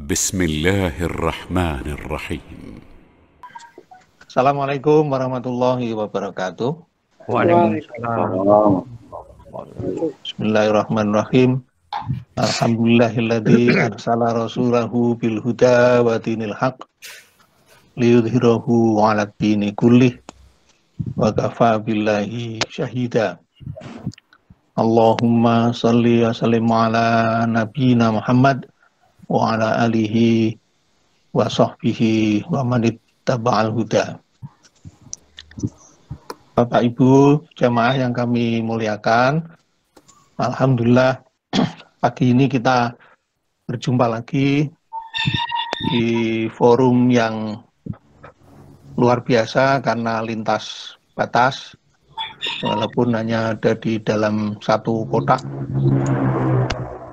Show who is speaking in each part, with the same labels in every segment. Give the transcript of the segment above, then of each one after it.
Speaker 1: بسم الله الرحمن الرحيم.
Speaker 2: Assalamualaikum warahmatullahi wabarakatuh.
Speaker 3: Waalaikumsalam.
Speaker 2: Bismillahirrahmanirrahim. Alhamdulillahilladzi arsala rasulahu bil huda wa dinil haq liyudhhirahu 'alad dini kullih wa kafa billahi syahida. Allahumma shalli wa sallim ala nabiyyina Muhammad wa ala alihi wa sahbihi wa man ittaba'al huda. Bapak Ibu jamaah yang kami muliakan, alhamdulillah pagi ini kita berjumpa lagi di forum yang luar biasa karena lintas batas, walaupun hanya ada di dalam satu kotak,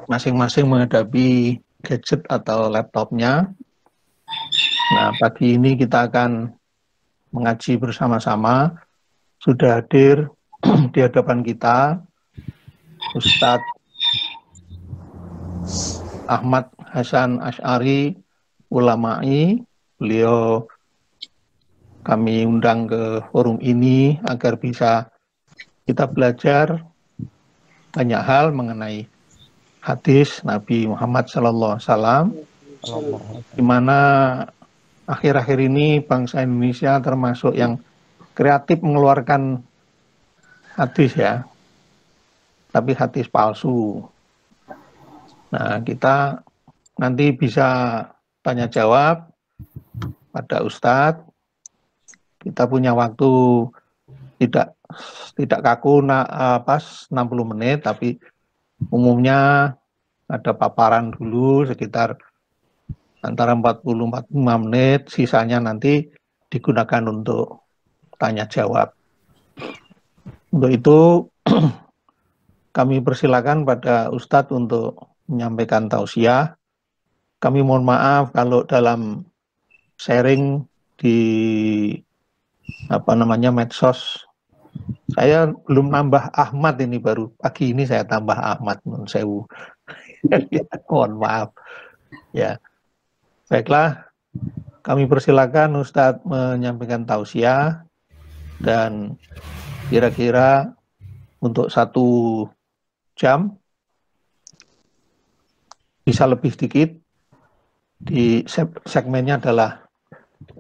Speaker 2: masing-masing menghadapi gadget atau laptopnya. Nah, pagi ini kita akan mengaji bersama-sama. Sudah hadir di hadapan kita Ustadz Ahmad Hasan Asy'ari, ulama'i. Beliau kami undang ke forum ini agar bisa kita belajar banyak hal mengenai hadis Nabi Muhammad SAW, di mana akhir-akhir ini bangsa Indonesia termasuk yang kreatif mengeluarkan hadis ya, tapi hadis palsu. Nah, kita nanti bisa tanya jawab pada Ustadz. Kita punya waktu tidak kaku pas 60 menit, tapi umumnya ada paparan dulu sekitar antara 40-45 menit, sisanya nanti digunakan untuk tanya jawab. Untuk itu kami persilakan pada Ustadz untuk menyampaikan tausiah. Kami mohon maaf kalau dalam sharing di medsos saya belum nambah Ahmad, ini baru pagi ini saya tambah Ahmad, nun sewu. Mohon maaf. Ya. Baiklah, kami persilakan Ustadz menyampaikan tausiah, dan kira-kira untuk 1 jam, bisa lebih sedikit. Di segmennya adalah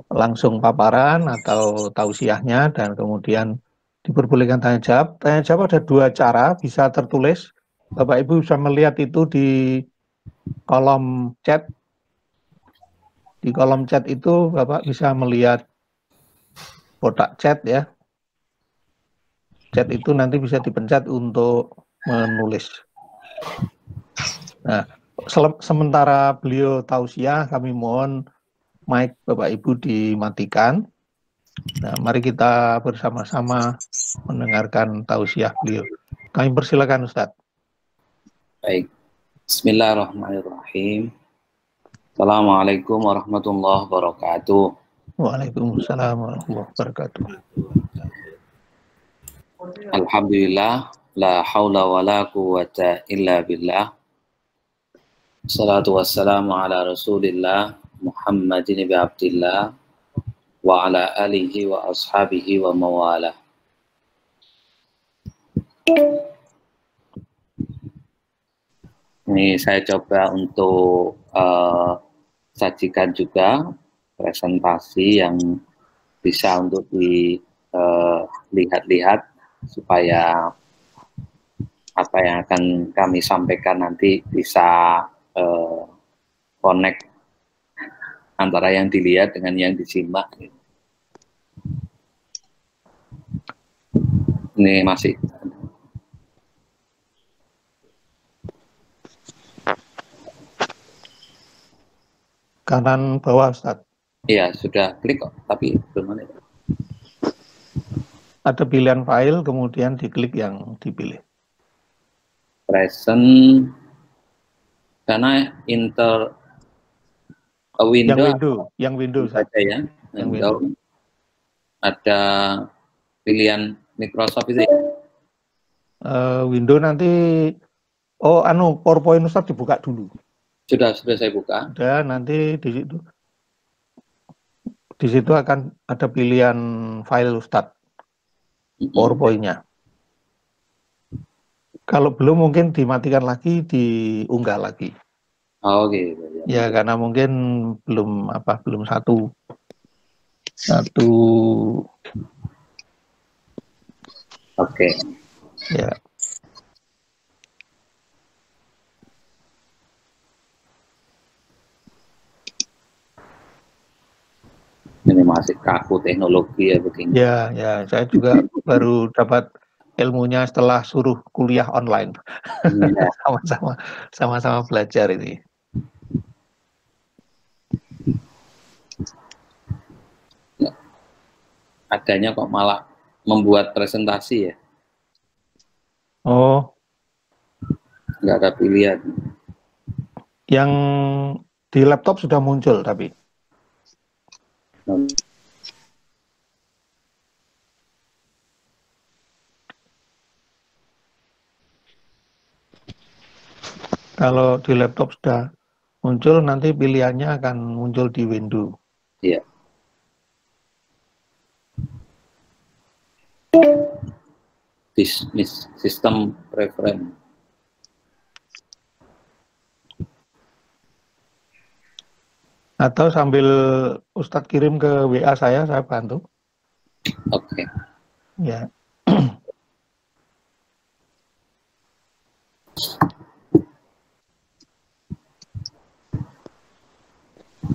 Speaker 2: langsung paparan atau tausiahnya, dan kemudian diperbolehkan tanya jawab. Tanya jawab ada 2 cara, bisa tertulis. Bapak Ibu bisa melihat itu di kolom chat. Di kolom chat itu Bapak bisa melihat kotak chat ya. Chat itu nanti bisa dipencet untuk menulis. Nah, sementara beliau tausiah, kami mohon mic Bapak Ibu dimatikan. Nah, mari kita bersama-sama mendengarkan tausiah beliau. Kami persilakan Ustadz.
Speaker 3: Baik. Bismillahirrahmanirrahim. Assalamualaikum warahmatullahi wabarakatuh.
Speaker 2: Waalaikumsalam warahmatullahi wabarakatuh.
Speaker 3: Alhamdulillah, la haula wa la quwwata illa billah. Assalatu wassalamu ala Rasulillah Muhammadin ibn Abdillah wa ala alihi wa ashabihi wa mawala. Ini saya coba untuk sajikan juga presentasi yang bisa untuk dilihat-lihat supaya apa yang akan kami sampaikan nanti bisa connect antara yang dilihat dengan yang disimak. Ini masih
Speaker 2: kanan bawah Ustadz.
Speaker 3: iya, sudah klik kok, tapi belum ada.
Speaker 2: Ada pilihan file, kemudian diklik yang dipilih.
Speaker 3: Present, karena
Speaker 2: yang window
Speaker 3: saja ya. Window. Ada pilihan Microsoft itu ya?
Speaker 2: Windows nanti, PowerPoint Ustadz dibuka dulu.
Speaker 3: Sudah saya buka.
Speaker 2: Udah, nanti di situ akan ada pilihan file Ustadz, PowerPoint-nya. Kalau belum mungkin dimatikan lagi, diunggah lagi.
Speaker 3: Oh, oke.
Speaker 2: Ya, karena mungkin belum satu.
Speaker 3: Oke.
Speaker 2: Ya.
Speaker 3: Ini masih kaku teknologi ya begini.
Speaker 2: Ya, saya juga baru dapat ilmunya setelah suruh kuliah online.
Speaker 3: Ya.
Speaker 2: Sama-sama belajar ini.
Speaker 3: Adanya kok malah membuat presentasi ya?
Speaker 2: Oh,
Speaker 3: Nggak ada pilihan.
Speaker 2: yang di laptop sudah muncul tapi. Kalau di laptop sudah muncul, nanti pilihannya akan muncul di window.
Speaker 3: Iya. Dismiss sistem preference.
Speaker 2: Atau sambil Ustadz kirim ke WA saya bantu.
Speaker 3: Oke.
Speaker 2: Ya.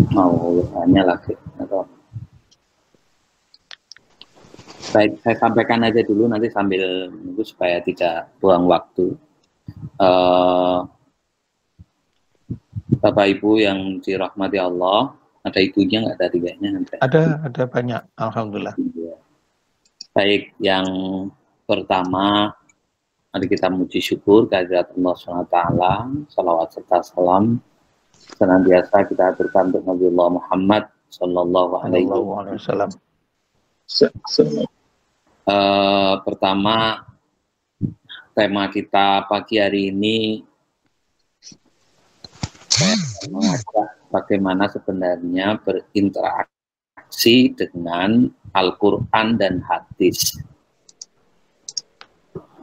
Speaker 3: Mau hanya lagi atau saya sampaikan aja dulu nanti sambil menunggu supaya tidak buang waktu. Bapak Ibu yang dirahmati Allah, ada ibunya nggak tadi kayaknya?
Speaker 2: Ada banyak, alhamdulillah.
Speaker 3: Baik, yang pertama mari kita muji syukur kehadirat Allah SWT, salawat serta salam senantiasa kita aturkan untuk Nabi Allah Muhammad Sallallahu Alaihi Wasallam. Pertama, tema kita pagi hari ini saya mengajak bagaimana sebenarnya berinteraksi dengan Al-Quran dan hadis.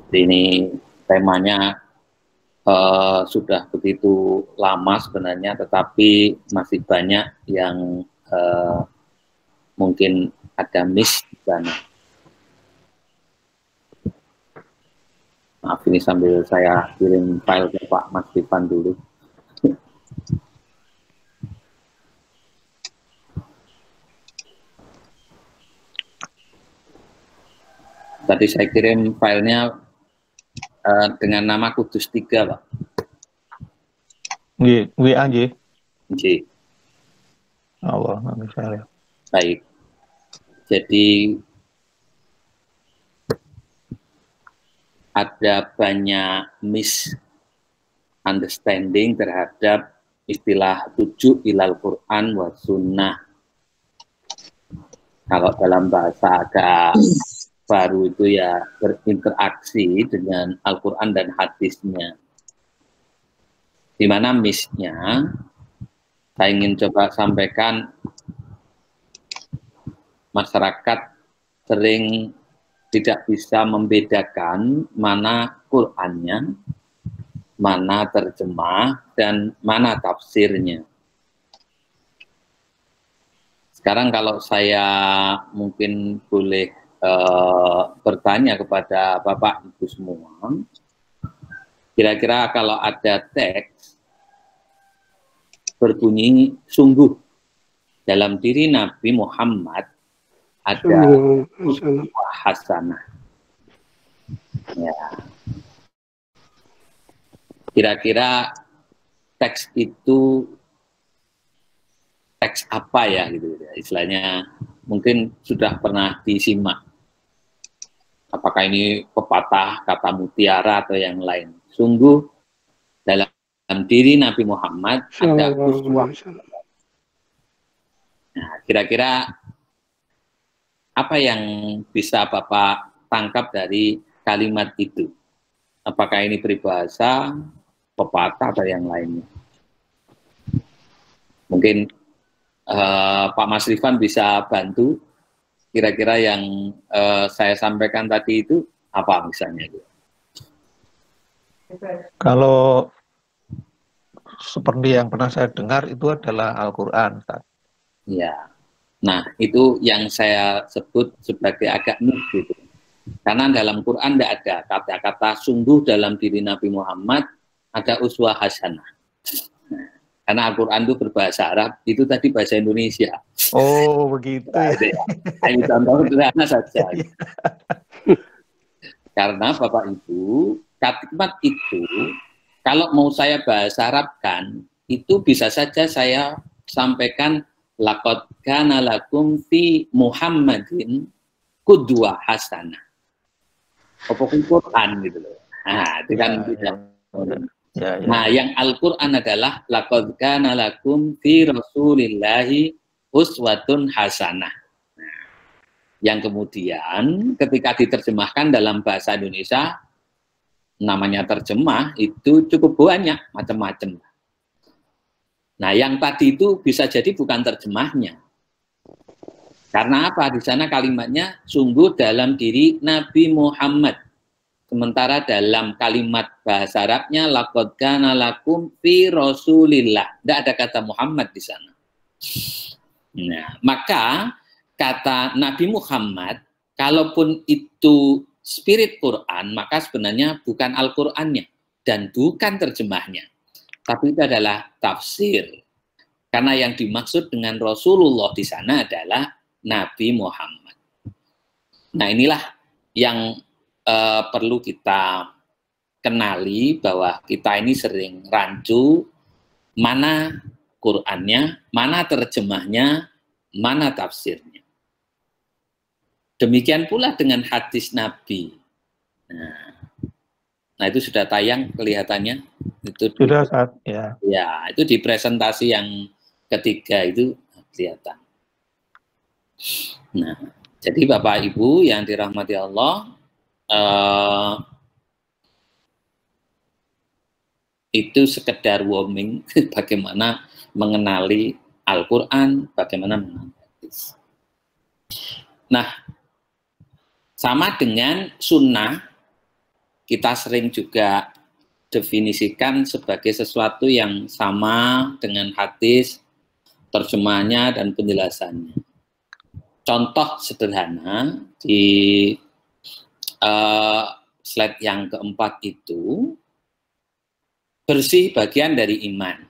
Speaker 3: Ini temanya sudah begitu lama sebenarnya, tetapi masih banyak yang mungkin ada miss di sana. Maaf, ini sambil saya kirim file ke Pak Mas Ivan dulu. Tadi saya kirim filenya dengan nama Kudus 3, Pak.
Speaker 2: WA nggih.
Speaker 3: Nggih.
Speaker 2: Allah, nanti saya lihat.
Speaker 3: Baik. Jadi ada banyak misunderstanding terhadap istilah rujuk ilal Quran wa sunnah. Kalau dalam bahasa agak baru itu ya berinteraksi dengan Al-Quran dan hadisnya. Di mana miss-nya, saya ingin coba sampaikan, masyarakat sering tidak bisa membedakan mana Qurannya, mana terjemah, dan mana tafsirnya. Sekarang kalau saya mungkin boleh bertanya kepada Bapak Ibu semua, kira-kira kalau ada teks berbunyi sungguh dalam diri Nabi Muhammad ada hasanah. Ya. Kira-kira teks itu teks apa ya gitu ya, istilahnya mungkin sudah pernah disimak. Apakah ini pepatah, kata mutiara atau yang lain? Sungguh dalam diri Nabi Muhammad ada uswah. Nah, kira-kira apa yang bisa Bapak tangkap dari kalimat itu? Apakah ini peribahasa, pepatah, atau yang lainnya? Mungkin Pak Mas Rifan bisa bantu. Kira-kira yang saya sampaikan tadi itu apa misalnya?
Speaker 2: Kalau seperti yang pernah saya dengar itu adalah Al-Quran.
Speaker 3: Ya, nah itu yang saya sebut sebagai agak nuh gitu. Karena dalam Quran tidak ada kata-kata sungguh dalam diri Nabi Muhammad ada uswah hasanah. Nah, karena Al-Quran itu berbahasa Arab, itu tadi bahasa Indonesia.
Speaker 2: Oh, begitu ya.
Speaker 3: Ayo contoh sederhana saja. Karena Bapak Ibu, kalimat itu kalau mau saya bahasa Arabkan, itu bisa saja saya sampaikan laqad kana lakum fi Muhammadin qudwah hasanah. Apa Quran gitu loh. Nah, itu kan
Speaker 2: ya.
Speaker 3: Nah, yang Al-Quran adalah laqad kana lakum fi Rasulillahi uswatun hasanah. Nah, yang kemudian ketika diterjemahkan dalam bahasa Indonesia, namanya terjemah itu cukup banyak macam-macam. Nah, yang tadi itu bisa jadi bukan terjemahnya. Karena apa? Di sana kalimatnya sungguh dalam diri Nabi Muhammad. Sementara dalam kalimat bahasa Arabnya laqad kana lakum fi Rasulillah. Tidak ada kata Muhammad di sana. Nah, maka kata Nabi Muhammad, kalaupun itu spirit Quran, maka sebenarnya bukan Al-Qur'annya dan bukan terjemahnya. Tapi itu adalah tafsir. Karena yang dimaksud dengan Rasulullah di sana adalah Nabi Muhammad. Nah, inilah yang perlu kita kenali, bahwa kita ini sering rancu mana Qur'annya, mana terjemahnya, mana tafsirnya. Demikian pula dengan hadis Nabi. Nah itu sudah tayang kelihatannya. Itu
Speaker 2: sudah saat ya.
Speaker 3: Ya, itu di presentasi yang ketiga itu kelihatan. Nah, jadi Bapak Ibu yang dirahmati Allah, itu sekedar warming bagaimana mengenali Al-Quran, bagaimana mengenali hadis. Nah, sama dengan sunnah, kita sering juga definisikan sebagai sesuatu yang sama dengan hadis, terjemahnya dan penjelasannya. Contoh sederhana di slide yang keempat itu, bersih bagian dari iman.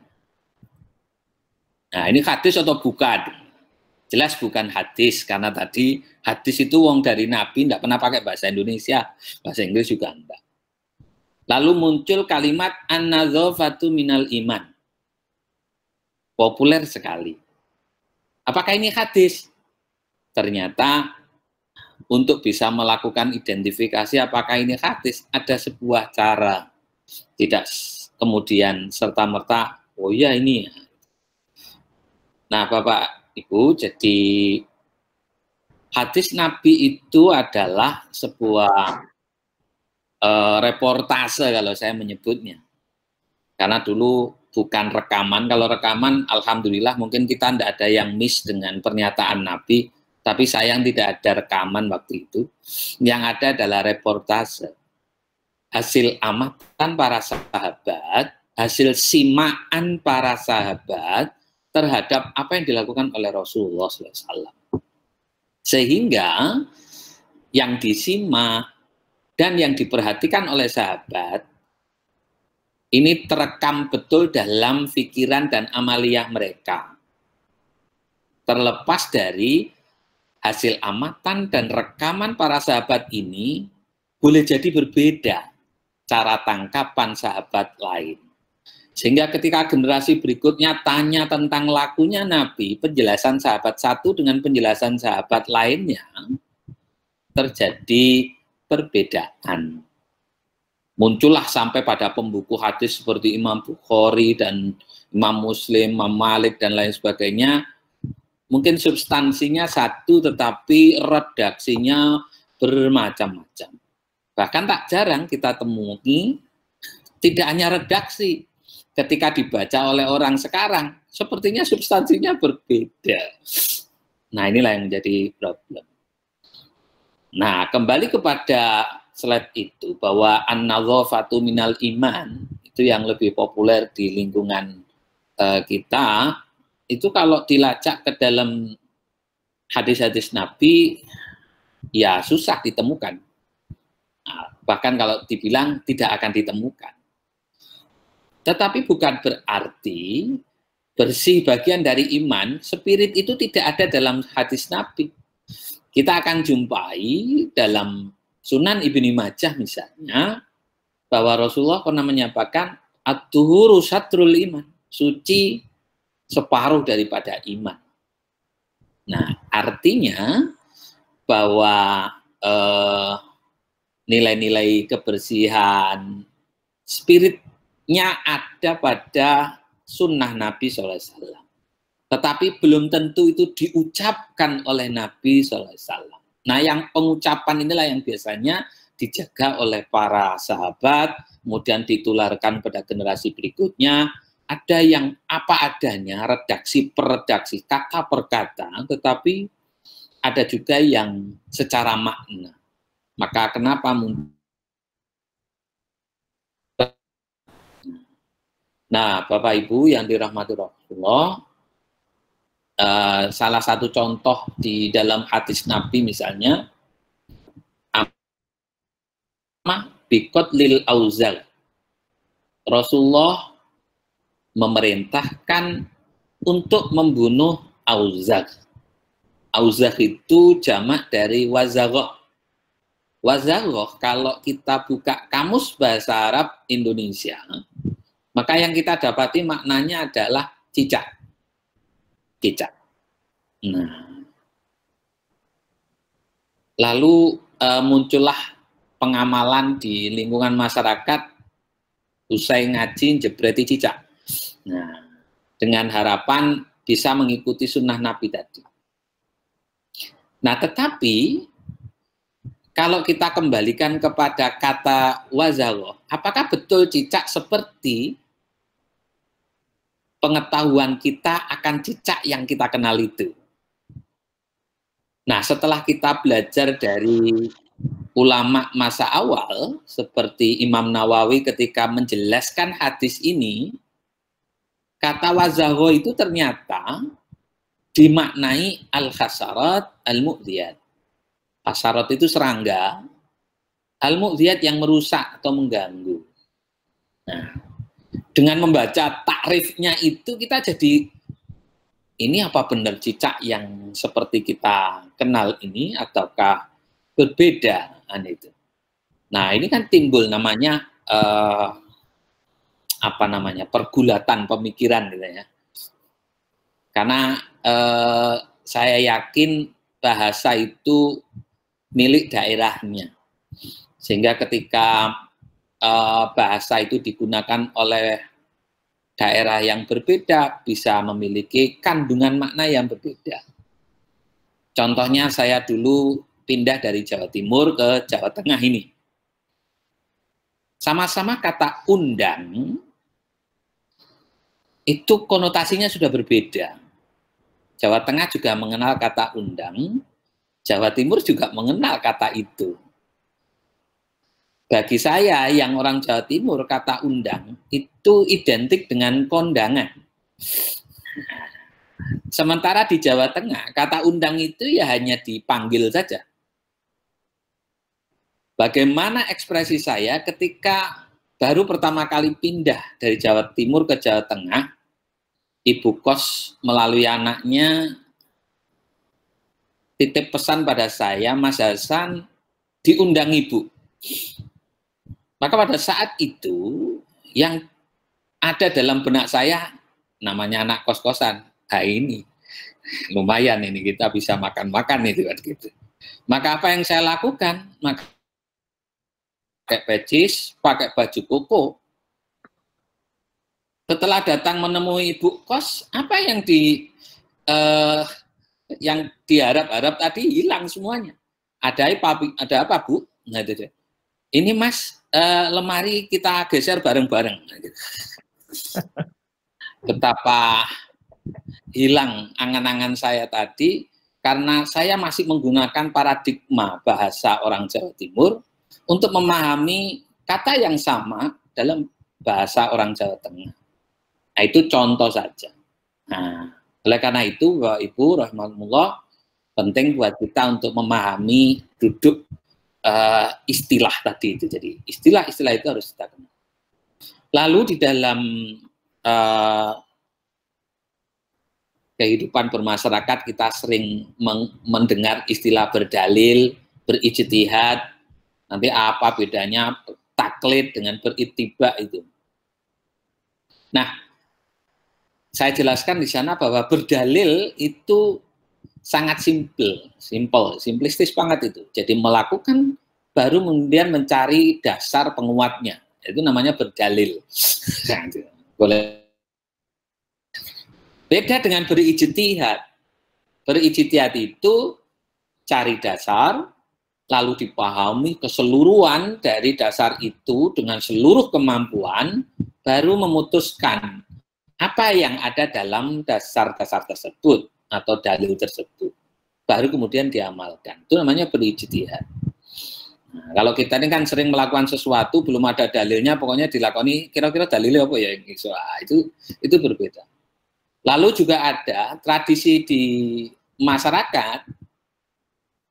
Speaker 3: Nah, ini hadis atau bukan? Jelas bukan hadis, karena tadi hadis itu wong dari Nabi, tidak pernah pakai bahasa Indonesia, bahasa Inggris juga enggak. Lalu muncul kalimat an-nadzafatu minal iman. Populer sekali. Apakah ini hadis? Ternyata untuk bisa melakukan identifikasi apakah ini hadis, ada sebuah cara. Tidak kemudian serta-merta, oh ya ini. Nah Bapak Ibu, jadi hadis Nabi itu adalah sebuah reportase kalau saya menyebutnya. Karena dulu bukan rekaman. Kalau rekaman, alhamdulillah mungkin kita tidak ada yang miss dengan pernyataan Nabi. Tapi sayang tidak ada rekaman waktu itu. Yang ada adalah reportase. Hasil amatan para sahabat, hasil simaan para sahabat terhadap apa yang dilakukan oleh Rasulullah SAW. Sehingga yang disimak dan yang diperhatikan oleh sahabat, ini terekam betul dalam pikiran dan amaliyah mereka. Terlepas dari hasil amatan dan rekaman para sahabat ini boleh jadi berbeda cara tangkapan sahabat lain. Sehingga ketika generasi berikutnya tanya tentang lakunya Nabi, penjelasan sahabat satu dengan penjelasan sahabat lainnya terjadi perbedaan. Muncullah sampai pada pembuku hadis seperti Imam Bukhari dan Imam Muslim, Imam Malik dan lain sebagainya. Mungkin substansinya satu tetapi redaksinya bermacam-macam. Bahkan tak jarang kita temui, tidak hanya redaksi, ketika dibaca oleh orang sekarang, sepertinya substansinya berbeda. Nah, inilah yang menjadi problem. Nah, kembali kepada slide itu, bahwa an-nadhafatu minal iman, itu yang lebih populer di lingkungan kita, itu kalau dilacak ke dalam hadis-hadis Nabi, ya susah ditemukan. Nah, bahkan kalau dibilang tidak akan ditemukan. Tetapi bukan berarti bersih bagian dari iman, spirit itu tidak ada dalam hadis Nabi. Kita akan jumpai dalam Sunan Ibnu Majah misalnya, bahwa Rasulullah pernah menyampaikan, at-tuhuru satrul iman, suci separuh daripada iman. Nah, artinya bahwa nilai-nilai kebersihan spiritnya ada pada sunnah Nabi SAW. Tetapi belum tentu itu diucapkan oleh Nabi SAW. Nah, yang pengucapan inilah yang biasanya dijaga oleh para sahabat, kemudian ditularkan pada generasi berikutnya. Ada yang apa adanya, redaksi per redaksi, kata per kata, tetapi ada juga yang secara makna. Maka kenapa Nah, Bapak Ibu yang dirahmati Rasulullah, salah satu contoh di dalam hadis Nabi misalnya, bikot lil auzal, Rasulullah memerintahkan untuk membunuh auzal. Auzal itu jamak dari wazagoh. Wazagoh kalau kita buka kamus bahasa Arab Indonesia, maka yang kita dapati maknanya adalah cicak. Cicak. Nah, lalu muncullah pengamalan di lingkungan masyarakat, usai ngaji jebreti cicak. Nah, dengan harapan bisa mengikuti sunnah Nabi tadi. Nah, tetapi kalau kita kembalikan kepada kata wazaloh, apakah betul cicak seperti pengetahuan kita akan cicak yang kita kenal itu? Nah, setelah kita belajar dari ulama masa awal, seperti Imam Nawawi ketika menjelaskan hadis ini, kata wazaloh itu ternyata dimaknai al-khasarat al-mu'diyat. Khasarat itu serangga, al-mu'diyat yang merusak atau mengganggu. Nah, dengan membaca takrifnya itu kita jadi, ini apa benar cicak yang seperti kita kenal ini ataukah berbeda? Itu. Nah, ini kan timbul namanya pergulatan pemikiran gitu ya. Karena saya yakin bahasa itu milik daerahnya, sehingga ketika bahasa itu digunakan oleh daerah yang berbeda bisa memiliki kandungan makna yang berbeda. Contohnya saya dulu pindah dari Jawa Timur ke Jawa Tengah ini. Sama-sama kata undang itu konotasinya sudah berbeda. Jawa Tengah juga mengenal kata undang, Jawa Timur juga mengenal kata itu. Bagi saya yang orang Jawa Timur, kata undang itu identik dengan kondangan. Sementara di Jawa Tengah, kata undang itu ya hanya dipanggil saja. Bagaimana ekspresi saya ketika baru pertama kali pindah dari Jawa Timur ke Jawa Tengah, ibu kos melalui anaknya titip pesan pada saya, Mas Hasan diundang ibu. Maka pada saat itu yang ada dalam benak saya, namanya anak kos-kosan, ini lumayan ini kita bisa makan-makan itu kan gitu. Maka apa yang saya lakukan? Maka pakai pecis, pakai baju koko. Setelah datang menemui ibu kos, apa yang diharap-harap tadi hilang semuanya. Ada apa Bu? Nah, ini Mas, lemari kita geser bareng-bareng. Betapa hilang angan-angan saya tadi, karena saya masih menggunakan paradigma bahasa orang Jawa Timur untuk memahami kata yang sama dalam bahasa orang Jawa Tengah. Nah, itu contoh saja. Nah, oleh karena itu, Bapak Ibu rahimahumullah, penting buat kita untuk memahami duduk istilah tadi itu. Jadi istilah-istilah itu harus kita kenal. Lalu di dalam kehidupan bermasyarakat kita sering mendengar istilah berdalil, berijtihad. Nanti apa bedanya taklid dengan berittiba itu? Nah, saya jelaskan di sana bahwa berdalil itu sangat simplistis banget itu. Jadi melakukan baru kemudian mencari dasar penguatnya. Itu namanya berdalil. Boleh. Beda dengan berijtihad. Berijtihad itu cari dasar, lalu dipahami keseluruhan dari dasar itu dengan seluruh kemampuan, baru memutuskan apa yang ada dalam dasar-dasar tersebut atau dalil tersebut, baru kemudian diamalkan. Itu namanya berijtihad. Nah, kalau kita ini kan sering melakukan sesuatu belum ada dalilnya, pokoknya dilakoni kira-kira dalilnya apa ya, itu berbeda. Lalu juga ada tradisi di masyarakat.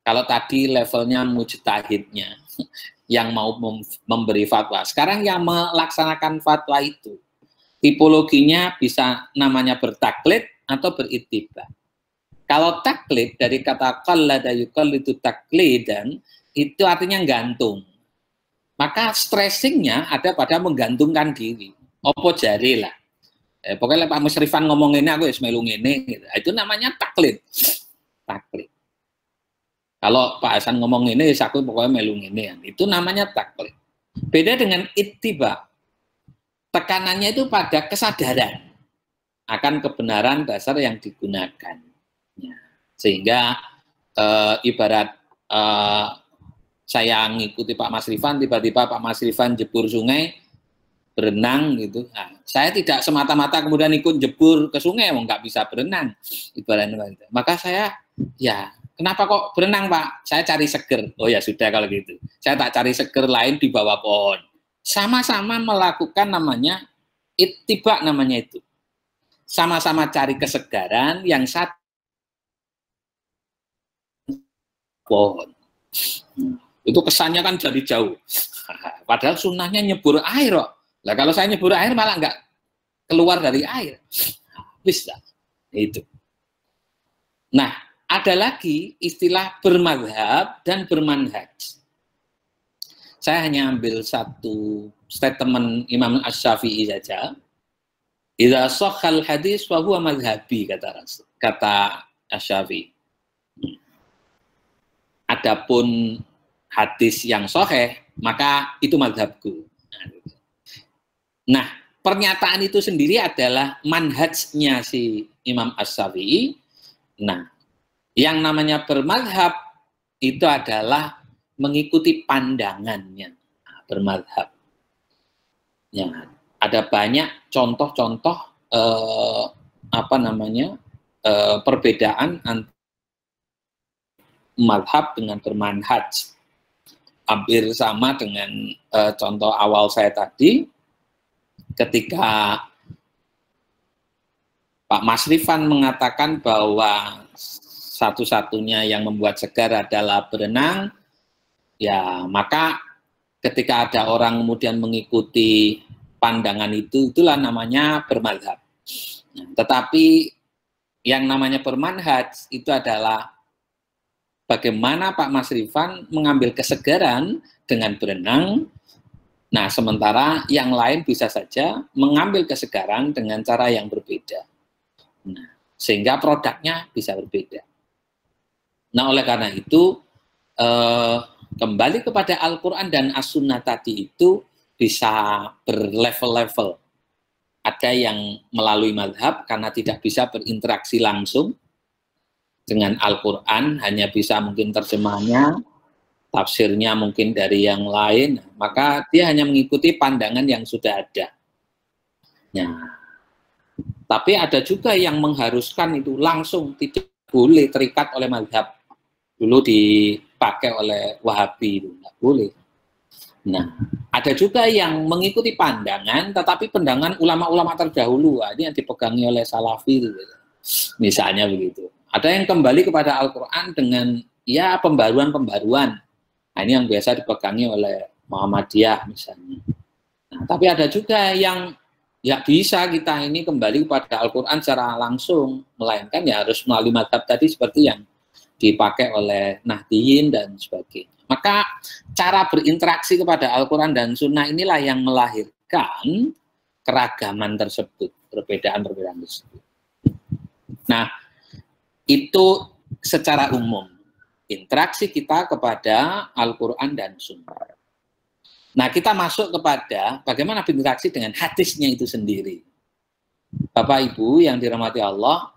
Speaker 3: Kalau tadi levelnya mujtahidnya yang mau memberi fatwa, sekarang yang melaksanakan fatwa itu tipologinya bisa namanya bertaklid atau berittiba. Kalau taklid dari kata qallada yuqallidu taklidan itu artinya gantung. Maka stressingnya ada pada menggantungkan diri. Opo jari lah. Pokoknya Pak Musrifan ngomong ini aku ya melu ngene gitu. Itu namanya taklid. Taklid. Kalau Pak Hasan ngomong ini aku pokoknya melu ngene. Itu namanya taklid. Beda dengan ittiba. Tekanannya itu pada kesadaran akan kebenaran dasar yang digunakan. Ya. Sehingga ibarat saya ngikuti Pak Mas Rifan, tiba-tiba Pak Mas Rifan jebur sungai, berenang gitu. Nah, saya tidak semata-mata kemudian ikut jebur ke sungai, nggak bisa berenang. Ibaratnya. Maka saya, ya kenapa kok berenang Pak? Saya cari seger. Oh ya sudah kalau gitu. Saya tak cari seger lain di bawah pohon. Sama-sama melakukan namanya ittiba namanya itu. Sama-sama cari kesegaran yang satu pohon. Itu kesannya kan jadi jauh. Padahal sunnahnya nyebur air kok. Nah, kalau saya nyebur air malah nggak keluar dari air. Bisa. Itu. Nah, ada lagi istilah bermadhab dan bermanhaj. Saya hanya ambil satu statement Imam Asy-Syafi'i saja. Idza shahhal hadis fa huwa madhhabi, kata Asy-Syafi'i. Adapun hadis yang sahih, maka itu madhabku. Nah, pernyataan itu sendiri adalah manhajnya si Imam Asy-Syafi'i. Nah, yang namanya bermadhab itu adalah mengikuti pandangannya, bermadhab. Ya, ada banyak contoh-contoh perbedaan antara madhab dengan bermanhaj. Hampir sama dengan contoh awal saya tadi, ketika Pak Mas Rifan mengatakan bahwa satu-satunya yang membuat segar adalah berenang, ya maka ketika ada orang kemudian mengikuti pandangan itu, itulah namanya bermadhab. Nah, tetapi yang namanya bermanhaj itu adalah bagaimana Pak Mas Rifan mengambil kesegaran dengan berenang. Nah, sementara yang lain bisa saja mengambil kesegaran dengan cara yang berbeda. Nah, sehingga produknya bisa berbeda. Nah, oleh karena itu, kembali kepada Al-Quran dan As-Sunnah tadi itu bisa berlevel-level. Ada yang melalui madhab karena tidak bisa berinteraksi langsung dengan Al-Quran, hanya bisa mungkin terjemahnya, tafsirnya mungkin dari yang lain, maka dia hanya mengikuti pandangan yang sudah ada. Nah, tapi ada juga yang mengharuskan itu langsung, tidak boleh terikat oleh mazhab. Dulu dipakai oleh Wahabi, itu nggak boleh. Nah, ada juga yang mengikuti pandangan, tetapi pandangan ulama-ulama terdahulu, ini yang dipegangi oleh Salafi, misalnya begitu. Ada yang kembali kepada Al-Quran dengan ya pembaruan-pembaruan. Nah, ini yang biasa dipegangi oleh Muhammadiyah misalnya. Nah, tapi ada juga yang ya bisa kita ini kembali kepada Al-Quran secara langsung, melainkan ya harus melalui mazhab tadi seperti yang dipakai oleh Nahdiyin dan sebagainya. Maka cara berinteraksi kepada Al-Quran dan Sunnah inilah yang melahirkan keragaman tersebut, perbedaan-perbedaan tersebut. Nah, itu secara umum interaksi kita kepada Al-Quran dan Sunnah. Nah, kita masuk kepada bagaimana berinteraksi dengan hadisnya itu sendiri. Bapak Ibu yang dirahmati Allah,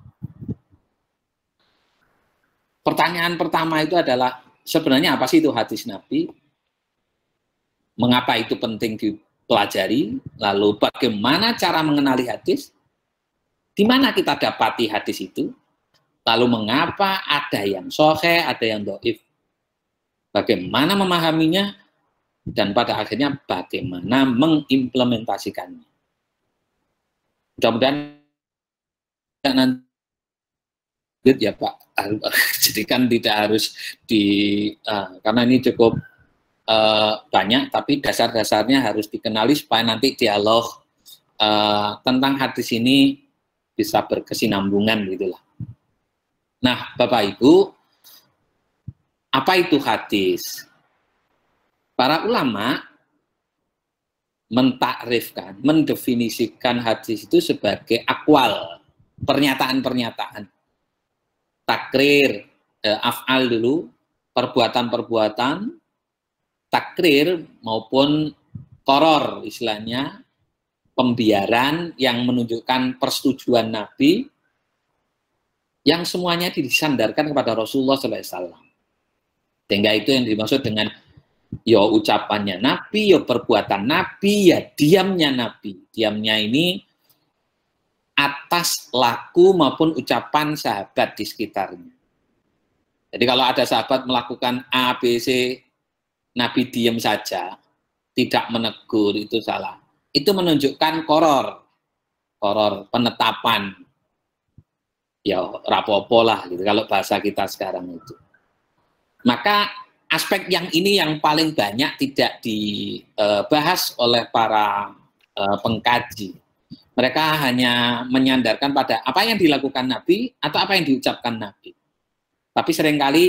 Speaker 3: pertanyaan pertama itu adalah sebenarnya apa sih itu hadis Nabi? Mengapa itu penting dipelajari? Lalu bagaimana cara mengenali hadis? Di mana kita dapati hadis itu? Lalu mengapa ada yang sahih, ada yang dhaif? Bagaimana memahaminya? Dan pada akhirnya bagaimana mengimplementasikannya. Mudah-mudahan nanti ya Pak, jadi kan tidak harus karena ini cukup banyak, tapi dasar-dasarnya harus dikenali supaya nanti dialog tentang hadis ini bisa berkesinambungan gitulah. Nah, Bapak Ibu, apa itu hadis? Para ulama mentakrifkan, mendefinisikan hadis itu sebagai akwal, pernyataan-pernyataan. Takrir, af'al dulu, perbuatan-perbuatan, takrir maupun qoror istilahnya, pembiaran yang menunjukkan persetujuan Nabi, yang semuanya disandarkan kepada Rasulullah SAW. Sehingga itu yang dimaksud dengan ya ucapannya Nabi, ya perbuatan Nabi, ya diamnya Nabi. Diamnya ini atas laku maupun ucapan sahabat di sekitarnya. Jadi kalau ada sahabat melakukan A, B, C, Nabi diam saja, tidak menegur, itu salah. Itu menunjukkan qoror, penetapan. Ya rapopo lah, gitu, kalau bahasa kita sekarang itu. Maka aspek yang ini yang paling banyak tidak dibahas oleh para pengkaji. Mereka hanya menyandarkan pada apa yang dilakukan Nabi atau apa yang diucapkan Nabi. Tapi seringkali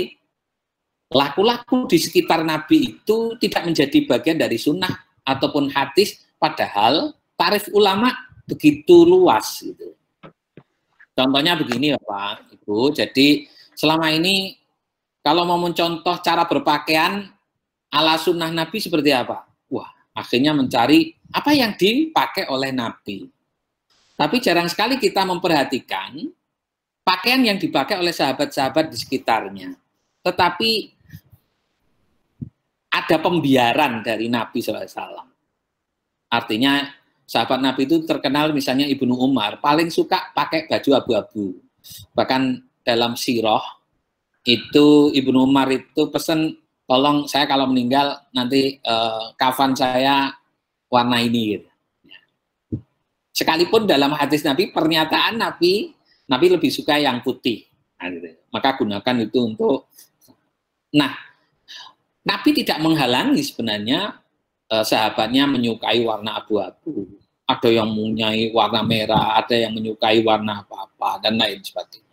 Speaker 3: laku-laku di sekitar Nabi itu tidak menjadi bagian dari sunnah ataupun hadis, padahal tarif ulama begitu luas. Gitu. Contohnya begini Bapak, Ibu, jadi selama ini kalau mau mencontoh cara berpakaian ala sunnah Nabi seperti apa? Wah, akhirnya mencari apa yang dipakai oleh Nabi. Tapi jarang sekali kita memperhatikan pakaian yang dipakai oleh sahabat-sahabat di sekitarnya. Tetapi ada pembiaran dari Nabi SAW. Artinya sahabat Nabi itu terkenal misalnya Ibnu Umar, paling suka pakai baju abu-abu. Bahkan dalam sirah, itu Ibnu Umar itu pesan, tolong saya kalau meninggal nanti kafan saya warna ini gitu. Sekalipun dalam hadis Nabi, pernyataan Nabi lebih suka yang putih. Nah, gitu. Maka gunakan itu untuk. Nah, Nabi tidak menghalangi sebenarnya sahabatnya menyukai warna abu-abu. Ada yang menyukai warna merah, ada yang menyukai warna apa-apa, dan lain sebagainya.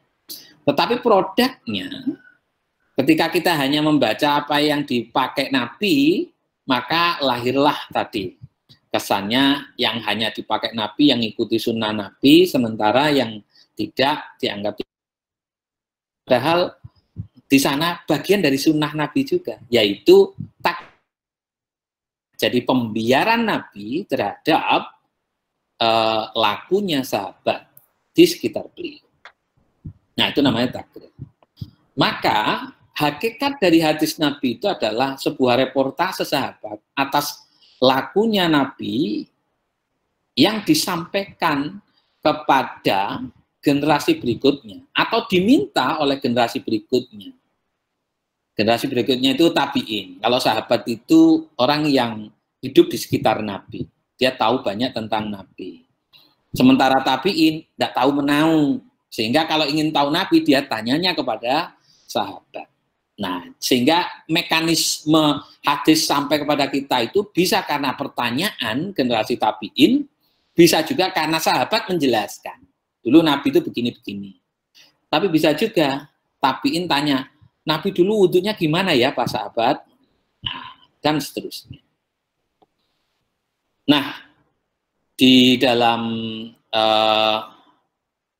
Speaker 3: Tetapi produknya, ketika kita hanya membaca apa yang dipakai Nabi, maka lahirlah tadi kesannya yang hanya dipakai Nabi, yang ikuti sunnah Nabi, sementara yang tidak dianggap. Padahal di sana bagian dari sunnah Nabi juga, yaitu jadi pembiaran Nabi terhadap lakunya sahabat di sekitar beliau. Nah, itu namanya takrir. Maka hakikat dari hadis Nabi itu adalah sebuah reportase sahabat atas lakunya Nabi yang disampaikan kepada generasi berikutnya atau diminta oleh generasi berikutnya. Generasi berikutnya itu tabi'in. Kalau sahabat itu orang yang hidup di sekitar Nabi. Dia tahu banyak tentang Nabi. Sementara tabi'in tidak tahu menau. Sehingga kalau ingin tahu Nabi, dia tanyanya kepada sahabat. Nah, sehingga mekanisme hadis sampai kepada kita itu bisa karena pertanyaan generasi tabi'in, bisa juga karena sahabat menjelaskan. Dulu Nabi itu begini-begini. Tapi bisa juga tabi'in tanya, Nabi dulu wudunya gimana ya Pak sahabat? Nah, dan seterusnya. Nah, di dalam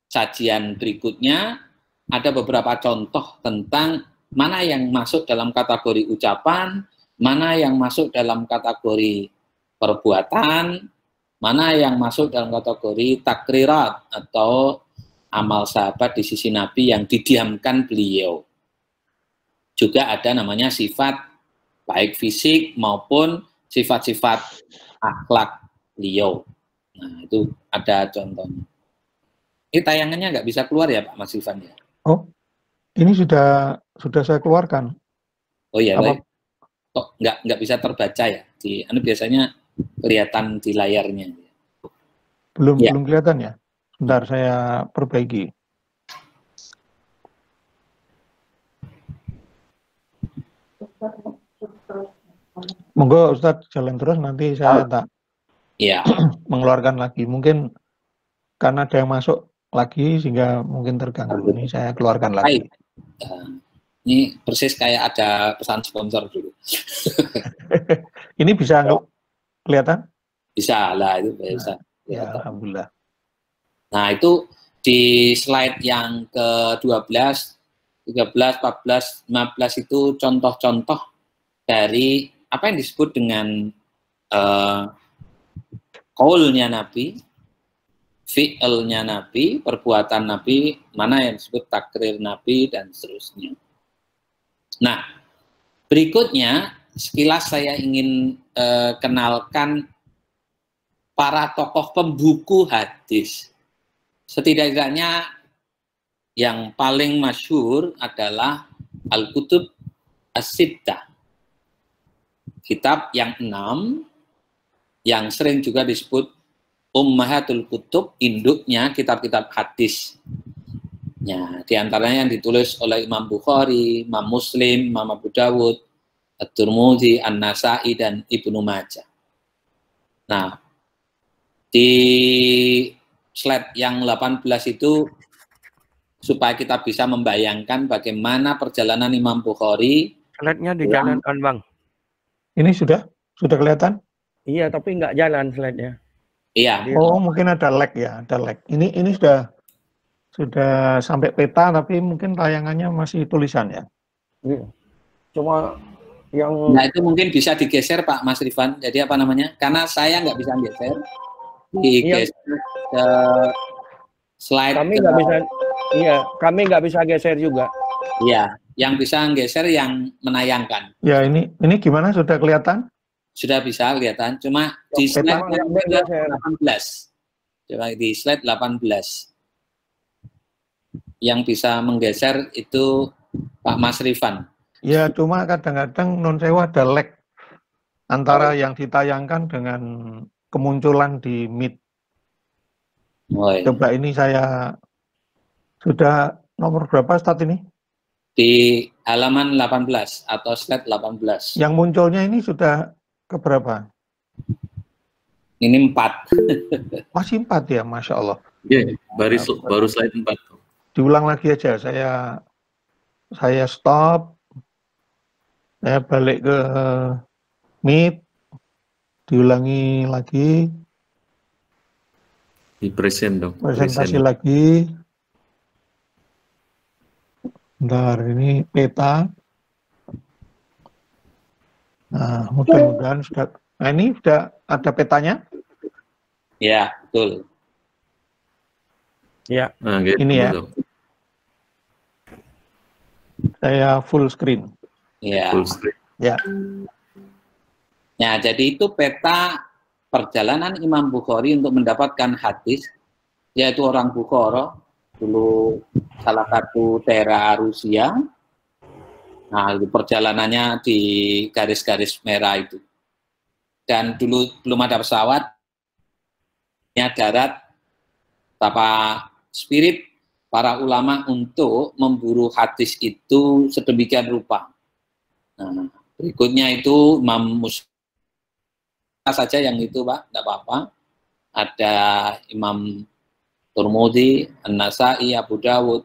Speaker 3: sajian berikutnya ada beberapa contoh tentang mana yang masuk dalam kategori ucapan, mana yang masuk dalam kategori perbuatan, mana yang masuk dalam kategori takrirat atau amal sahabat di sisi Nabi yang didiamkan beliau. Juga ada namanya sifat baik fisik maupun sifat-sifat akhlak beliau. Nah, itu ada contohnya. Ini tayangannya nggak bisa keluar ya Pak Mas Ivan ya?
Speaker 2: Oh, ini sudah saya keluarkan.
Speaker 3: Oh iya, baik. Kok nggak bisa terbaca ya? Biasanya kelihatan di layarnya.
Speaker 2: Belum kelihatan ya? Bentar, saya perbaiki. Monggo Ustadz jalan terus, nanti saya tak mengeluarkan lagi. Mungkin karena ada yang masuk lagi sehingga mungkin terganggu. Ini saya keluarkan lagi.
Speaker 3: Ini persis kayak ada pesan sponsor dulu.
Speaker 2: Ini bisa kelihatan?
Speaker 3: Bisa lah, itu bisa.
Speaker 2: Ya, alhamdulillah.
Speaker 3: Nah, itu di slide yang ke-12, 13, 14, 15 itu contoh-contoh dari apa yang disebut dengan qaulnya Nabi, fi'ilnya Nabi, perbuatan Nabi, mana yang disebut takrir Nabi, dan seterusnya. Nah, berikutnya sekilas saya ingin kenalkan para tokoh pembuku hadis. Setidaknya yang paling masyhur adalah Al-Kutub As-Sittah. Kitab yang 6, yang sering juga disebut Ummahatul Kutub, induknya kitab-kitab hadis. Ya, di antaranya yang ditulis oleh Imam Bukhari, Imam Muslim, Imam Abu Dawud, At-Tirmidzi, An-Nasa'i, dan Ibnu Majah. Nah, di slide yang 18 itu supaya kita bisa membayangkan bagaimana perjalanan Imam Bukhari.
Speaker 4: Slide-nya dijalankan, Bang.
Speaker 2: Ini sudah kelihatan?
Speaker 4: Iya, tapi nggak jalan slide-nya.
Speaker 3: Iya.
Speaker 2: Oh, mungkin ada lag ya, ada lag. Ini sudah sampai peta, tapi mungkin tayangannya masih tulisan ya.
Speaker 4: Iya. Cuma yang...
Speaker 3: Nah, itu mungkin bisa digeser Pak Mas Rifan. Jadi apa namanya? Karena saya nggak bisa geser. Digeser ke slide.
Speaker 4: Kami nggak bisa. Iya, kami nggak bisa geser juga.
Speaker 3: Iya, yang bisa geser yang menayangkan.
Speaker 2: Ya, ini gimana? Sudah kelihatan?
Speaker 3: Sudah bisa kelihatan, cuma di slide 18. Coba di slide 18. Yang bisa menggeser itu Pak Mas Rifan.
Speaker 2: Ya, cuma kadang-kadang non sewa ada lag antara yang ditayangkan dengan kemunculan di Meet.
Speaker 3: Oh, iya.
Speaker 2: Coba ini saya sudah nomor berapa start ini?
Speaker 3: Di halaman 18 atau slide 18.
Speaker 2: Yang munculnya ini sudah keberapa?
Speaker 3: Ini 4.
Speaker 2: Masih 4 ya, Masya Allah.
Speaker 5: Iya, baru slide 4.
Speaker 2: Diulang lagi aja, saya stop, saya balik ke Meet, diulangi lagi.
Speaker 5: Di present dong.
Speaker 2: Presentasi lagi. Bentar, ini peta. Nah, mudah-mudahan sudah. Nah, ini sudah ada petanya?
Speaker 3: Ya, betul.
Speaker 4: Ya.
Speaker 5: Nah, gitu,
Speaker 2: ini ya.
Speaker 5: betul.
Speaker 2: Saya full screen.
Speaker 3: Ya.
Speaker 5: Full screen.
Speaker 2: Ya.
Speaker 3: Ya, jadi itu peta perjalanan Imam Bukhari untuk mendapatkan hadis, yaitu orang Bukhara, dulu salah satu daerah Rusia. Nah, itu perjalanannya di garis-garis merah itu. Dan dulu belum ada pesawat, hanya darat, tanpa spirit para ulama untuk memburu hadis itu sedemikian rupa. Nah, berikutnya itu Imam Muslim saja yang itu, Pak, tidak apa-apa. Ada Imam Turmudi, An-Nasai, Abu Dawud.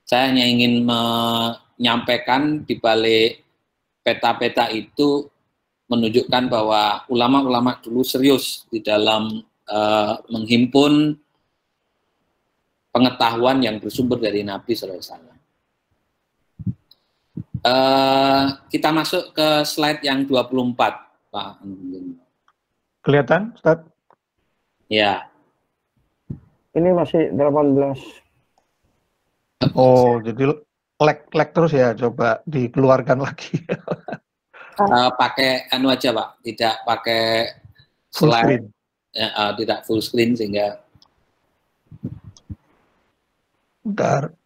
Speaker 3: Saya hanya ingin menyampaikan di balik peta-peta itu menunjukkan bahwa ulama-ulama dulu serius di dalam menghimpun pengetahuan yang bersumber dari Nabi SAW. Kita masuk ke slide yang 24, Pak.
Speaker 2: Kelihatan, Ustaz?
Speaker 3: Ya.
Speaker 4: Ini masih 18.
Speaker 2: Oh, jadi lag terus ya, coba dikeluarkan lagi.
Speaker 3: Pakai anu aja, Pak, tidak pakai
Speaker 2: Full
Speaker 3: slide,
Speaker 2: screen.
Speaker 3: tidak full screen sehingga.
Speaker 2: Bentar.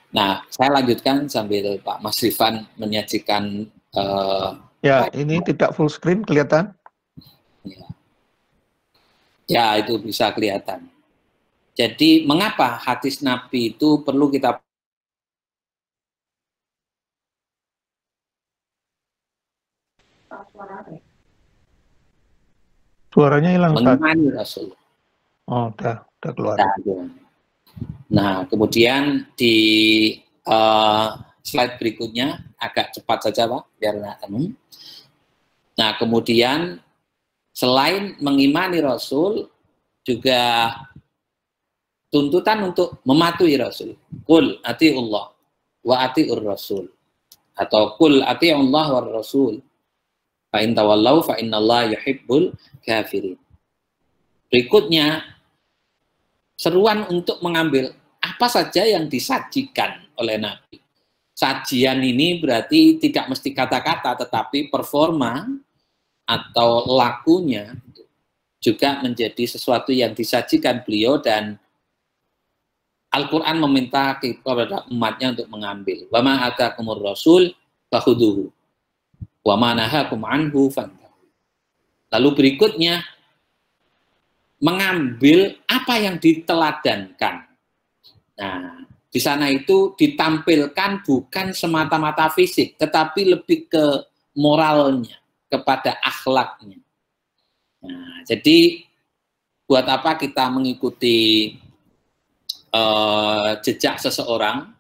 Speaker 3: Nah, saya lanjutkan sambil Pak Mas Rifan menyajikan.
Speaker 2: Ya, ini tidak full screen, kelihatan?
Speaker 3: Ya, itu bisa kelihatan. Jadi, mengapa hadis Nabi itu perlu kita
Speaker 2: Suaranya hilang, Ustaz.
Speaker 3: mengimani Rasul?
Speaker 2: Oh, udah keluar.
Speaker 3: Nah, kemudian di slide berikutnya agak cepat saja, Pak, biar anu. Nah, kemudian selain mengimani Rasul, juga tuntutan untuk mematuhi Rasul. Qul ati'ullah wa ati'ur Rasul. Atau qul ati'ullah wa Rasul. Fa in tawallau fa innallaha yuhibbul kafirin. Berikutnya, seruan untuk mengambil apa saja yang disajikan oleh Nabi. Sajian ini berarti tidak mesti kata-kata, tetapi performa atau lakunya juga menjadi sesuatu yang disajikan beliau, dan Al-Quran meminta kepada umatnya untuk mengambil. Wa ma atakumur rasul fakhuduhu wa ma nahakum anhu fantahu. Lalu berikutnya, mengambil apa yang diteladankan. Nah, di sana itu ditampilkan bukan semata-mata fisik, tetapi lebih ke moralnya, kepada akhlaknya. Nah, jadi buat apa kita mengikuti jejak seseorang?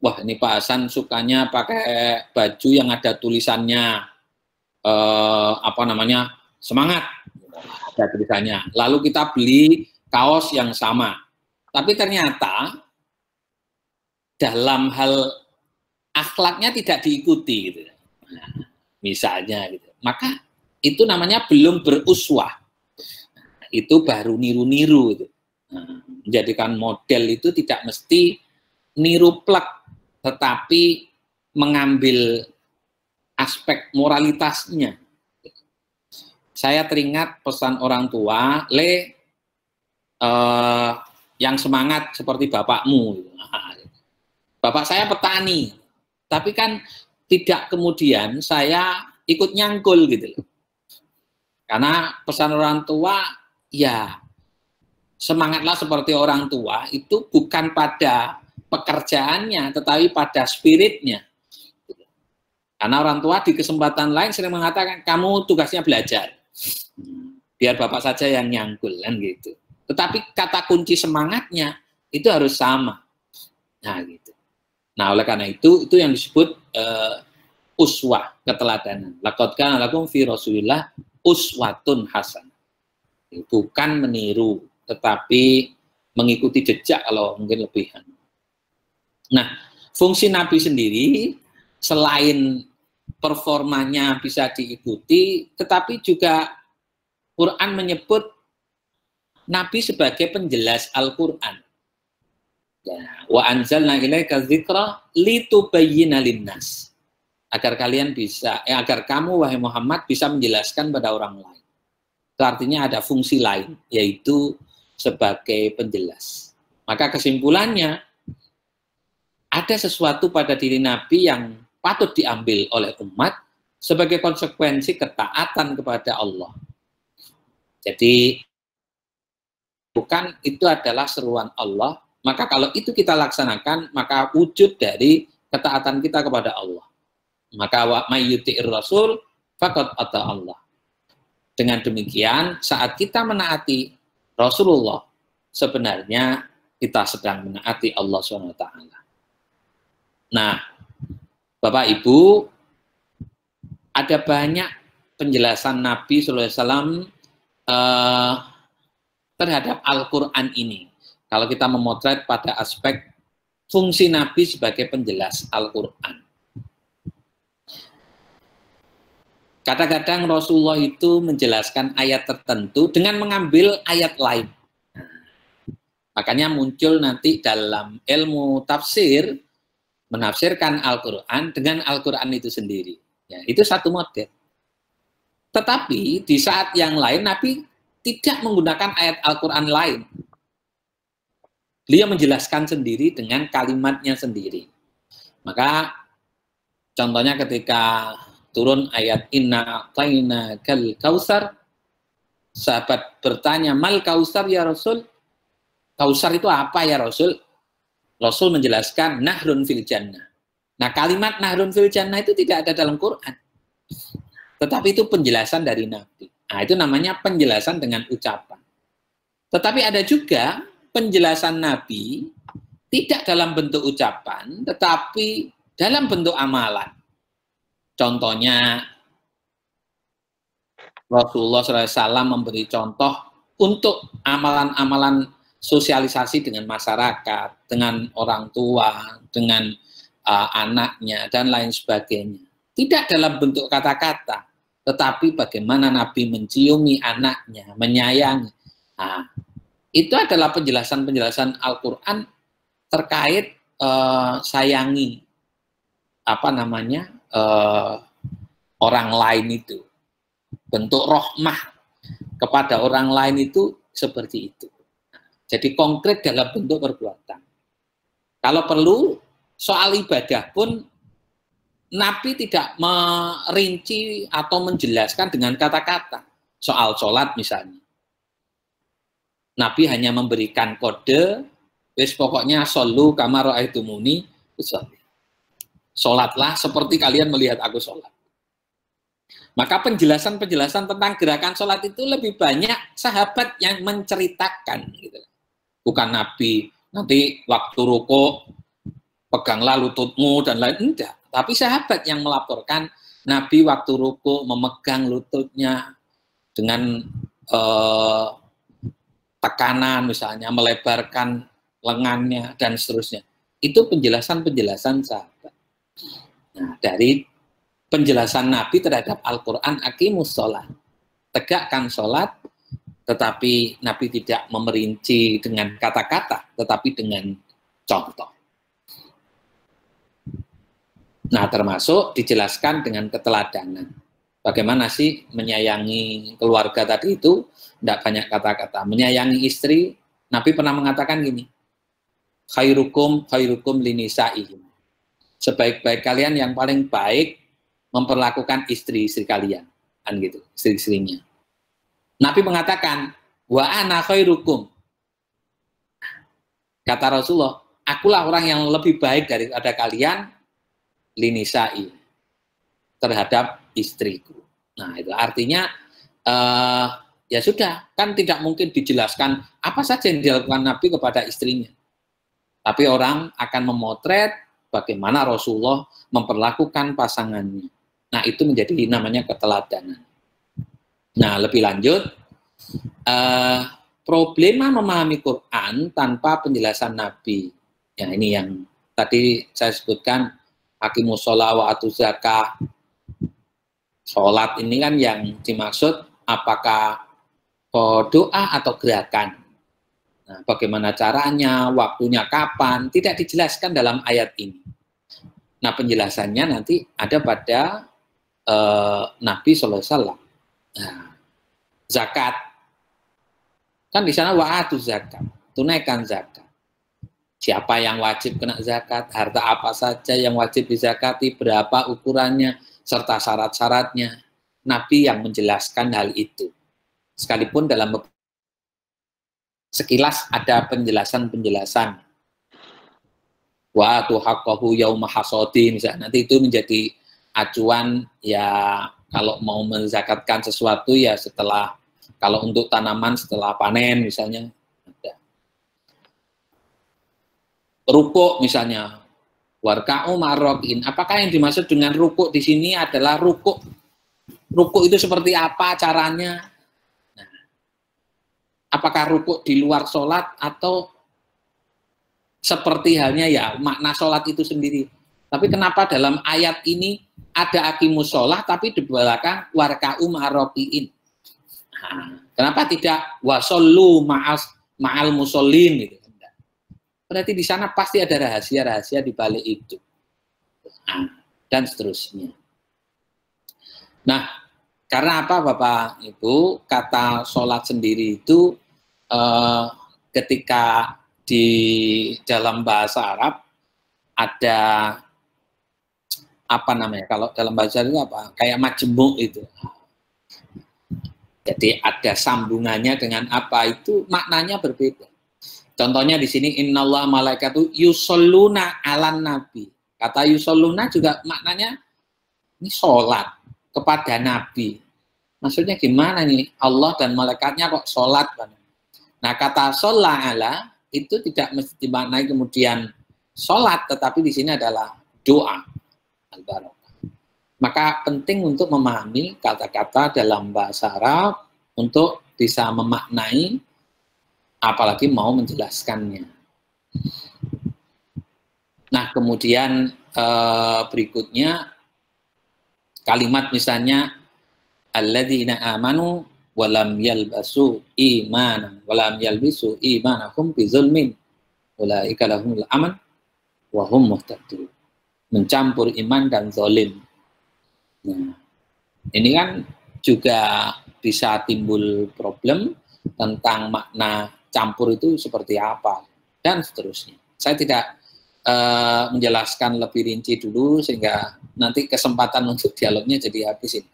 Speaker 3: Wah, ini Pak Hasan sukanya pakai baju yang ada tulisannya semangat, ada tulisannya. Lalu kita beli kaos yang sama, tapi ternyata dalam hal akhlaknya tidak diikuti, gitu. Nah, misalnya, gitu. Maka itu namanya belum beruswah. Itu baru niru-niru. Gitu. Nah, menjadikan model itu tidak mesti niru plek, tetapi mengambil aspek moralitasnya. Saya teringat pesan orang tua, yang semangat seperti bapakmu. Bapak saya petani, tapi kan tidak kemudian saya ikut nyangkul gitu loh. Karena pesan orang tua, ya semangatlah seperti orang tua, itu bukan pada pekerjaannya, tetapi pada spiritnya. Karena orang tua di kesempatan lain sering mengatakan, kamu tugasnya belajar. Biar bapak saja yang nyangkul, kan gitu. Tetapi kata kunci semangatnya, itu harus sama. Nah, gitu. Nah, oleh karena itu yang disebut uswah, keteladanan. Laqad kana lakum fi Rasulillah uswatun hasanah. Bukan meniru, tetapi mengikuti jejak kalau mungkin lebih. Nah, fungsi Nabi sendiri selain performanya bisa diikuti, tetapi juga Quran menyebut Nabi sebagai penjelas Al-Quran. Ya, wa anzalna ilaika dzikra litubayyana linnas. Agar kalian bisa, agar kamu wahai Muhammad bisa menjelaskan pada orang lain. Itu artinya ada fungsi lain, yaitu sebagai penjelas. Maka kesimpulannya, ada sesuatu pada diri Nabi yang patut diambil oleh umat sebagai konsekuensi ketaatan kepada Allah. Jadi, bukan itu adalah seruan Allah, maka kalau itu kita laksanakan, maka wujud dari ketaatan kita kepada Allah. Maka wa mayyuti'ir rasul faqad ata Allah. Dengan demikian, saat kita menaati Rasulullah, sebenarnya kita sedang menaati Allah SWT. Nah, Bapak Ibu, ada banyak penjelasan Nabi SAW terhadap Al-Quran ini. Kalau kita memotret pada aspek fungsi Nabi sebagai penjelas Al-Quran. Kadang-kadang Rasulullah itu menjelaskan ayat tertentu dengan mengambil ayat lain. Makanya muncul nanti dalam ilmu tafsir, menafsirkan Al-Quran dengan Al-Quran itu sendiri. Ya, itu satu model. Tetapi di saat yang lain, Nabi tidak menggunakan ayat Al-Quran lain. Beliau menjelaskan sendiri dengan kalimatnya sendiri. Maka contohnya ketika turun ayat inna a'taina kal kausar, sahabat bertanya, mal kausar ya Rasul? Kausar itu apa ya Rasul? Rasul menjelaskan nahrun fil jannah. Nah, kalimat nahrun fil jannah itu tidak ada dalam Quran. Tetapi itu penjelasan dari Nabi. Nah, itu namanya penjelasan dengan ucapan. Tetapi ada juga penjelasan Nabi tidak dalam bentuk ucapan, tetapi dalam bentuk amalan. Contohnya, Rasulullah SAW memberi contoh untuk amalan-amalan sosialisasi dengan masyarakat, dengan orang tua, dengan anaknya, dan lain sebagainya. Tidak dalam bentuk kata-kata, tetapi bagaimana Nabi menciumi anaknya, menyayangi. Nah, itu adalah penjelasan-penjelasan Al-Quran terkait sayangi, orang lain itu. Bentuk rahmah kepada orang lain itu seperti itu. Jadi konkret dalam bentuk perbuatan. Kalau perlu, soal ibadah pun Nabi tidak merinci atau menjelaskan dengan kata-kata. Soal sholat misalnya. Nabi hanya memberikan kode, wis pokoknya shollu kama ra'aitumuni usolli. Sholatlah seperti kalian melihat aku sholat. Maka penjelasan-penjelasan tentang gerakan sholat itu lebih banyak sahabat yang menceritakan. Gitu. Bukan Nabi, nanti waktu ruku peganglah lututmu dan lain, enggak. Tapi sahabat yang melaporkan Nabi waktu ruku memegang lututnya dengan tekanan misalnya, melebarkan lengannya dan seterusnya. Itu penjelasan-penjelasan sahabat. Nah, dari penjelasan Nabi terhadap Al-Quran, aqimus sholat, tegakkan sholat, tetapi Nabi tidak memerinci dengan kata-kata, tetapi dengan contoh. Nah, termasuk dijelaskan dengan keteladanan. Bagaimana sih menyayangi keluarga tadi itu? Tidak banyak kata-kata. Menyayangi istri, Nabi pernah mengatakan gini, khairukum linisa'ihim. Sebaik-baik kalian yang paling baik memperlakukan istri-istri kalian. Kan gitu, istri-istrinya. Nabi mengatakan, wa ana khairukum. Kata Rasulullah, akulah orang yang lebih baik daripada kalian linisa'i, terhadap istriku. Nah, itu artinya ya sudah, kan tidak mungkin dijelaskan apa saja yang dilakukan Nabi kepada istrinya. Tapi orang akan memotret bagaimana Rasulullah memperlakukan pasangannya. Nah, itu menjadi namanya keteladanan. Nah, lebih lanjut, problema memahami Quran tanpa penjelasan Nabi. Ya, ini yang tadi saya sebutkan, aqimus sholat wa atuz zakah. Sholat ini kan yang dimaksud apakah doa atau gerakan. Nah, bagaimana caranya, waktunya kapan, tidak dijelaskan dalam ayat ini. Nah, penjelasannya nanti ada pada Nabi SAW. Nah, zakat, kan di sana wa'atu zakat, tunaikan zakat. Siapa yang wajib kena zakat, harta apa saja yang wajib dizakati, berapa ukurannya, serta syarat-syaratnya. Nabi yang menjelaskan hal itu. Sekalipun dalam sekilas ada penjelasan-penjelasan. Wa tu haqqahu yauma hasadi misalnya. Nanti itu menjadi acuan ya kalau mau menzakatkan sesuatu ya setelah, kalau untuk tanaman setelah panen misalnya. Ada. Rukuk misalnya. Warka'u ma'rokin. Apakah yang dimaksud dengan rukuk di sini adalah rukuk? Rukuk itu seperti apa caranya? Apakah rukuk di luar sholat atau seperti halnya ya makna sholat itu sendiri. Tapi kenapa dalam ayat ini ada aqimus sholat tapi di belakang warka'u ma'rokiin? Nah, kenapa tidak wasollu ma'al musallin gitu? Berarti di sana pasti ada rahasia-rahasia di balik itu. Nah, dan seterusnya. Nah, karena apa Bapak Ibu? Kata sholat sendiri itu ketika di dalam bahasa Arab ada apa namanya? Kalau dalam bahasa Arab itu apa? Kayak majemuk itu. Jadi ada sambungannya dengan apa itu maknanya berbeda. Contohnya di sini innallaha malaikatu yusholluna 'alan nabi. Kata yusholluna juga maknanya ini sholat kepada nabi. Maksudnya gimana nih? Allah dan malaikatnya kok sholat? Nah, kata shola'ala itu tidak mesti dimaknai kemudian sholat, tetapi di sini adalah doa. Al-barakah. Maka penting untuk memahami kata-kata dalam bahasa Arab untuk bisa memaknai, apalagi mau menjelaskannya. Nah, kemudian berikutnya kalimat misalnya alladzina amanu walam yalbasu imanan walam yalbisu imanahum bizulmin ulaika lahumul aman wa hum muhtadun. Mencampur iman dan zalim. Nah, ini kan juga bisa timbul problem tentang makna campur itu seperti apa dan seterusnya. Saya tidak menjelaskan lebih rinci dulu sehingga nanti kesempatan untuk dialognya jadi habis ini.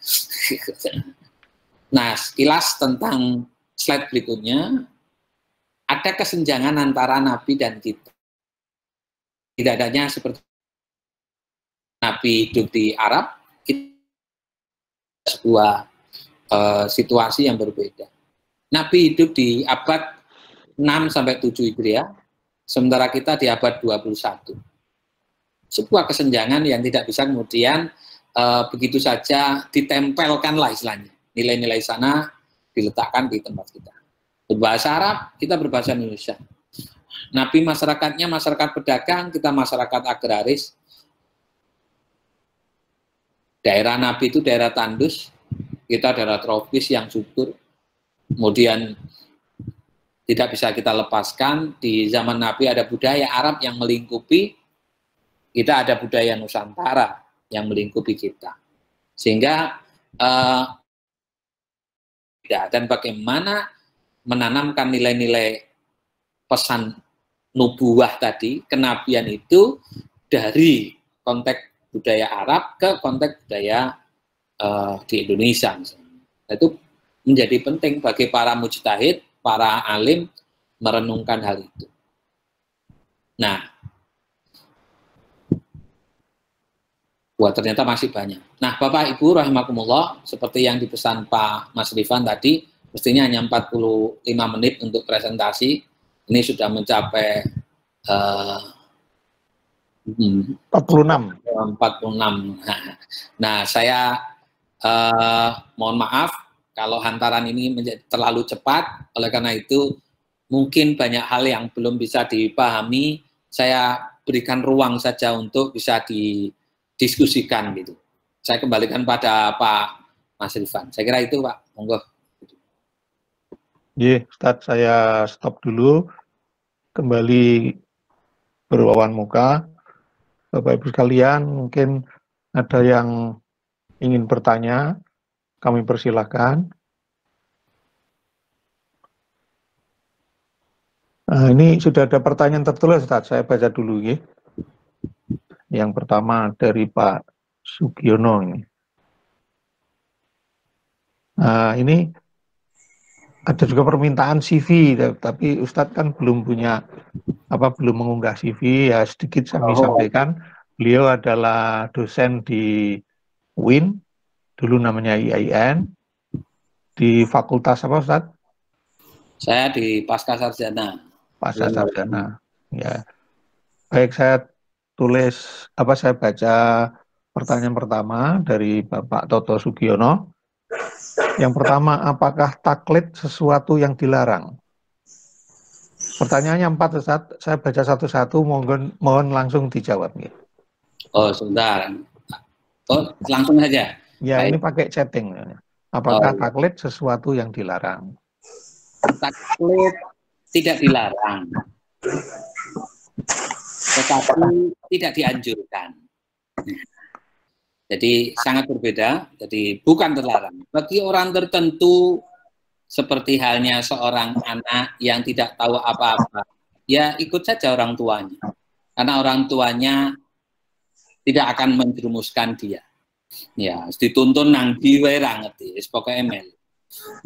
Speaker 3: Nah, sekilas tentang slide berikutnya, ada kesenjangan antara Nabi dan kita. Tidak adanya seperti Nabi hidup di Arab, kita sebuah situasi yang berbeda. Nabi hidup di abad 6-7 Hijriah, sementara kita di abad 21. Sebuah kesenjangan yang tidak bisa kemudian begitu saja ditempelkan lah istilahnya. Nilai-nilai sana diletakkan di tempat kita. Berbahasa Arab, kita berbahasa Indonesia. Nabi masyarakatnya masyarakat pedagang, kita masyarakat agraris. Daerah Nabi itu daerah tandus, kita daerah tropis yang subur. Kemudian tidak bisa kita lepaskan, di zaman Nabi ada budaya Arab yang melingkupi, kita ada budaya Nusantara yang melingkupi kita. Sehingga dan bagaimana menanamkan nilai-nilai pesan nubuwah tadi, kenabian itu dari konteks budaya Arab ke konteks budaya di Indonesia misalnya. Itu menjadi penting bagi para mujtahid, para alim merenungkan hal itu. Nah, wah ternyata masih banyak. Nah, Bapak Ibu rahimakumullah, seperti yang dipesan Pak Mas Rifan tadi, mestinya hanya 45 menit untuk presentasi. Ini sudah mencapai 46. Nah, saya mohon maaf kalau hantaran ini menjadi terlalu cepat. Oleh karena itu, mungkin banyak hal yang belum bisa dipahami. Saya berikan ruang saja untuk bisa didiskusikan gitu. Saya kembalikan pada Pak Mas Rifan. Saya kira itu Pak, monggo.
Speaker 2: Iya, Ustadz, saya stop dulu. kembali berwawan muka. Bapak Ibu sekalian, mungkin ada yang ingin bertanya, kami persilahkan. Nah, ini sudah ada pertanyaan tertulis, Ustaz. Saya baca dulu ya. Yang pertama dari Pak Sugiono ini. Nah, ini ada juga permintaan CV, tapi Ustadz kan belum punya belum mengunggah CV, ya sedikit kami sampaikan. Beliau adalah dosen di UIN, dulu namanya IAIN, di Fakultas apa Ustadz?
Speaker 3: Saya di Pasca Sarjana.
Speaker 2: Pasca Sarjana. Ya. Baik, saya tulis saya baca pertanyaan pertama dari Bapak Toto Sugiono. Yang pertama, apakah taklid sesuatu yang dilarang? Pertanyaannya 4, Ustaz. Saya baca satu-satu, mohon langsung dijawab. Ya.
Speaker 3: Oh, sebentar. Oh, langsung saja.
Speaker 2: Ya,
Speaker 3: baik.
Speaker 2: Ini pakai chatting. Apakah taklid sesuatu yang dilarang?
Speaker 3: Taklid tidak dilarang, tetapi tidak dianjurkan. Jadi sangat berbeda, jadi bukan terlarang. Bagi orang tertentu, seperti halnya seorang anak yang tidak tahu apa-apa, ya ikut saja orang tuanya. Karena orang tuanya tidak akan menjerumuskan dia. Ya, dituntun nang diwe ngerti, pokoknya email.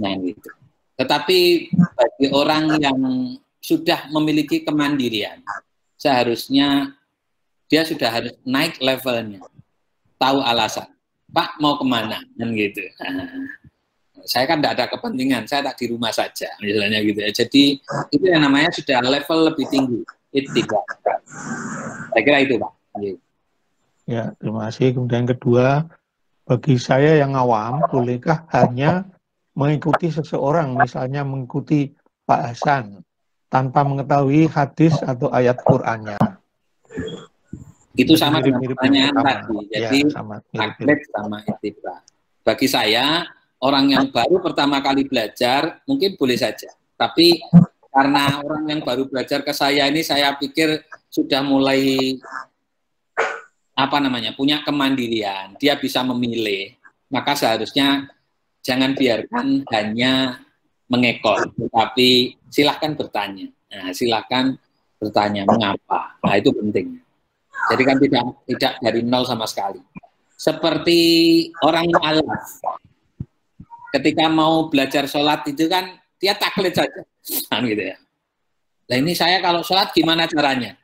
Speaker 3: Nah, gitu. Tetapi bagi orang yang sudah memiliki kemandirian, seharusnya dia sudah harus naik levelnya. Tahu alasan, Pak mau kemana, dan gitu. Saya kan tidak ada kepentingan, saya tak di rumah saja, misalnya gitu ya. Jadi itu yang namanya sudah level lebih tinggi. Ittiba. Saya kira itu, Pak.
Speaker 2: Ya, terima kasih. Kemudian kedua, bagi saya yang awam, bolehkah hanya mengikuti seseorang, misalnya mengikuti Pak Hasan, tanpa mengetahui hadis atau ayat Qur'annya?
Speaker 3: Itu sama dengan pertanyaan tadi. Jadi taklid sama ittiba. Bagi saya, orang yang baru pertama kali belajar mungkin boleh saja. Tapi karena orang yang baru belajar ke saya ini, saya pikir sudah mulai punya kemandirian. Dia bisa memilih. Maka seharusnya jangan biarkan hanya mengekor, tetapi silahkan bertanya. Nah, silahkan bertanya mengapa. Nah, itu penting. Jadi kan tidak dari nol sama sekali. Seperti orang mu'alaf. Ketika mau belajar sholat itu kan dia taklid saja. Nah, gitu ya. Nah, ini saya kalau sholat gimana caranya?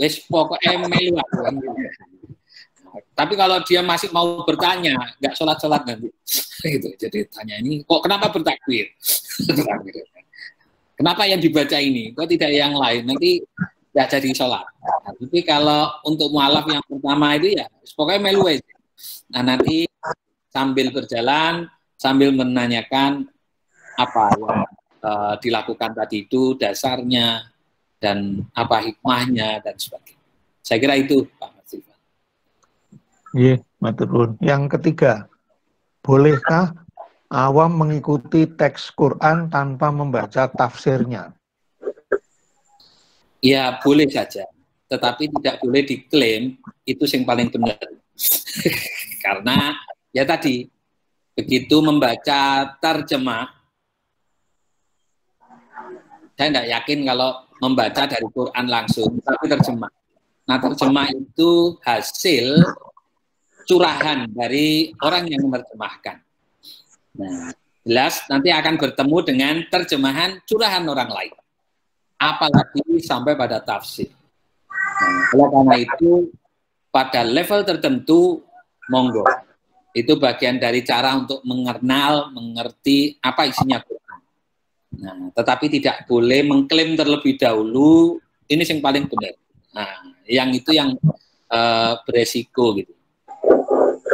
Speaker 3: Wes pokoknya melu kan gitu. Tapi kalau dia masih mau bertanya, nggak sholat nanti. Gitu. Jadi tanya ini, kok kenapa bertakbir? Kenapa yang dibaca ini? Kok tidak yang lain? Nanti nggak jadi sholat. Nah, tapi kalau untuk mu'alaf yang pertama itu ya, pokoknya melu aja. Nah, nanti sambil berjalan, sambil menanyakan apa yang dilakukan tadi itu, dasarnya, dan apa hikmahnya, dan sebagainya. Saya kira itu, Pak Mas Ivan.
Speaker 2: Iya, matur. Yang ketiga, bolehkah awam mengikuti teks Quran tanpa membaca tafsirnya?
Speaker 3: Ya, boleh saja. Tetapi tidak boleh diklaim itu yang paling benar. Karena ya tadi, begitu membaca terjemah, saya tidak yakin kalau membaca dari Quran langsung, tapi terjemah. Nah, terjemah itu hasil curahan dari orang yang menerjemahkan. Nah, jelas nanti akan bertemu dengan terjemahan curahan orang lain. Apalagi sampai pada tafsir. Nah, oleh karena itu, pada level tertentu, monggo. Itu bagian dari cara untuk mengenal, mengerti apa isinya Quran. Nah, tetapi tidak boleh mengklaim terlebih dahulu, ini yang paling benar. Nah, yang itu yang beresiko gitu.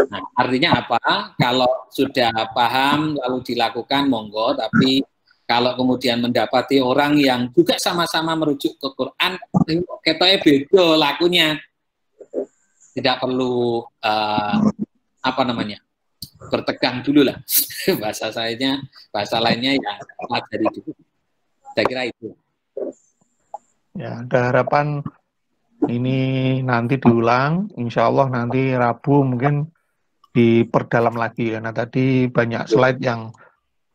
Speaker 3: Nah, artinya apa? Kalau sudah paham lalu dilakukan, monggo. Tapi kalau kemudian mendapati orang yang juga sama-sama merujuk ke Quran, ketoknya beda lakunya. Tidak perlu bertegang dulu lah. Bahasa lainnya ya pelajari dulu. Saya kira itu.
Speaker 2: Ya, ada harapan ini nanti diulang, insya Allah nanti Rabu mungkin diperdalam lagi. Karena tadi banyak slide yang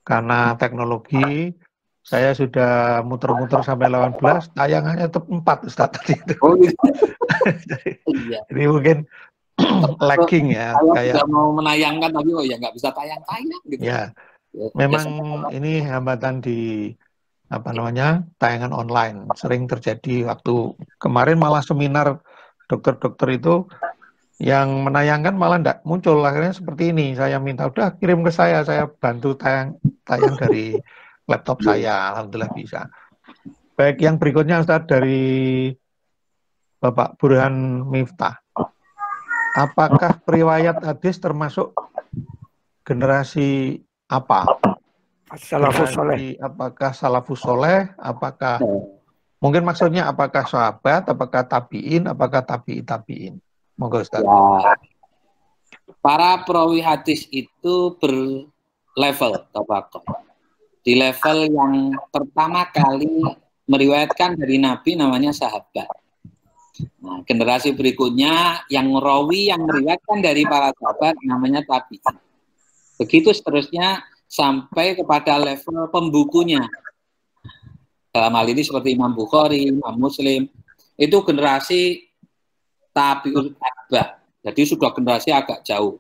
Speaker 2: karena teknologi saya sudah muter-muter sampai 18, tayangannya tetap 4 Ustaz tadi itu.
Speaker 3: Oh gitu.
Speaker 2: Jadi,
Speaker 3: Iya.
Speaker 2: jadi mungkin lagging ya,
Speaker 3: Saya
Speaker 2: kayak
Speaker 3: sudah mau menayangkan tapi oh ya nggak bisa tayang-tayang gitu.
Speaker 2: ya.
Speaker 3: Ya,
Speaker 2: Memang
Speaker 3: ya,
Speaker 2: ini hambatan di apa namanya tayangan online sering terjadi. Waktu kemarin malah seminar dokter-dokter itu yang menayangkan malah tidak muncul, akhirnya seperti ini. Saya minta udah kirim ke saya bantu tayang dari laptop saya, alhamdulillah bisa. Baik, yang berikutnya Ustaz dari Bapak Burhan Miftah. Apakah riwayat hadis termasuk generasi apa?
Speaker 4: Salafus soleh.
Speaker 2: Generasi apakah salafus soleh? Apakah mungkin maksudnya apakah sahabat? Apakah tabiin? Apakah tabiin? Monggo Ustaz.
Speaker 3: ya. Para perawi hadis itu berlevel tabaqah. Di level yang pertama kali meriwayatkan dari Nabi namanya sahabat. Nah, generasi berikutnya yang rawi yang meriwayatkan dari para sahabat namanya tabi'in. Begitu seterusnya sampai kepada level pembukunya. Dalam hal ini seperti Imam Bukhari, Imam Muslim, itu generasi tabi'ul atba. Jadi sudah generasi agak jauh.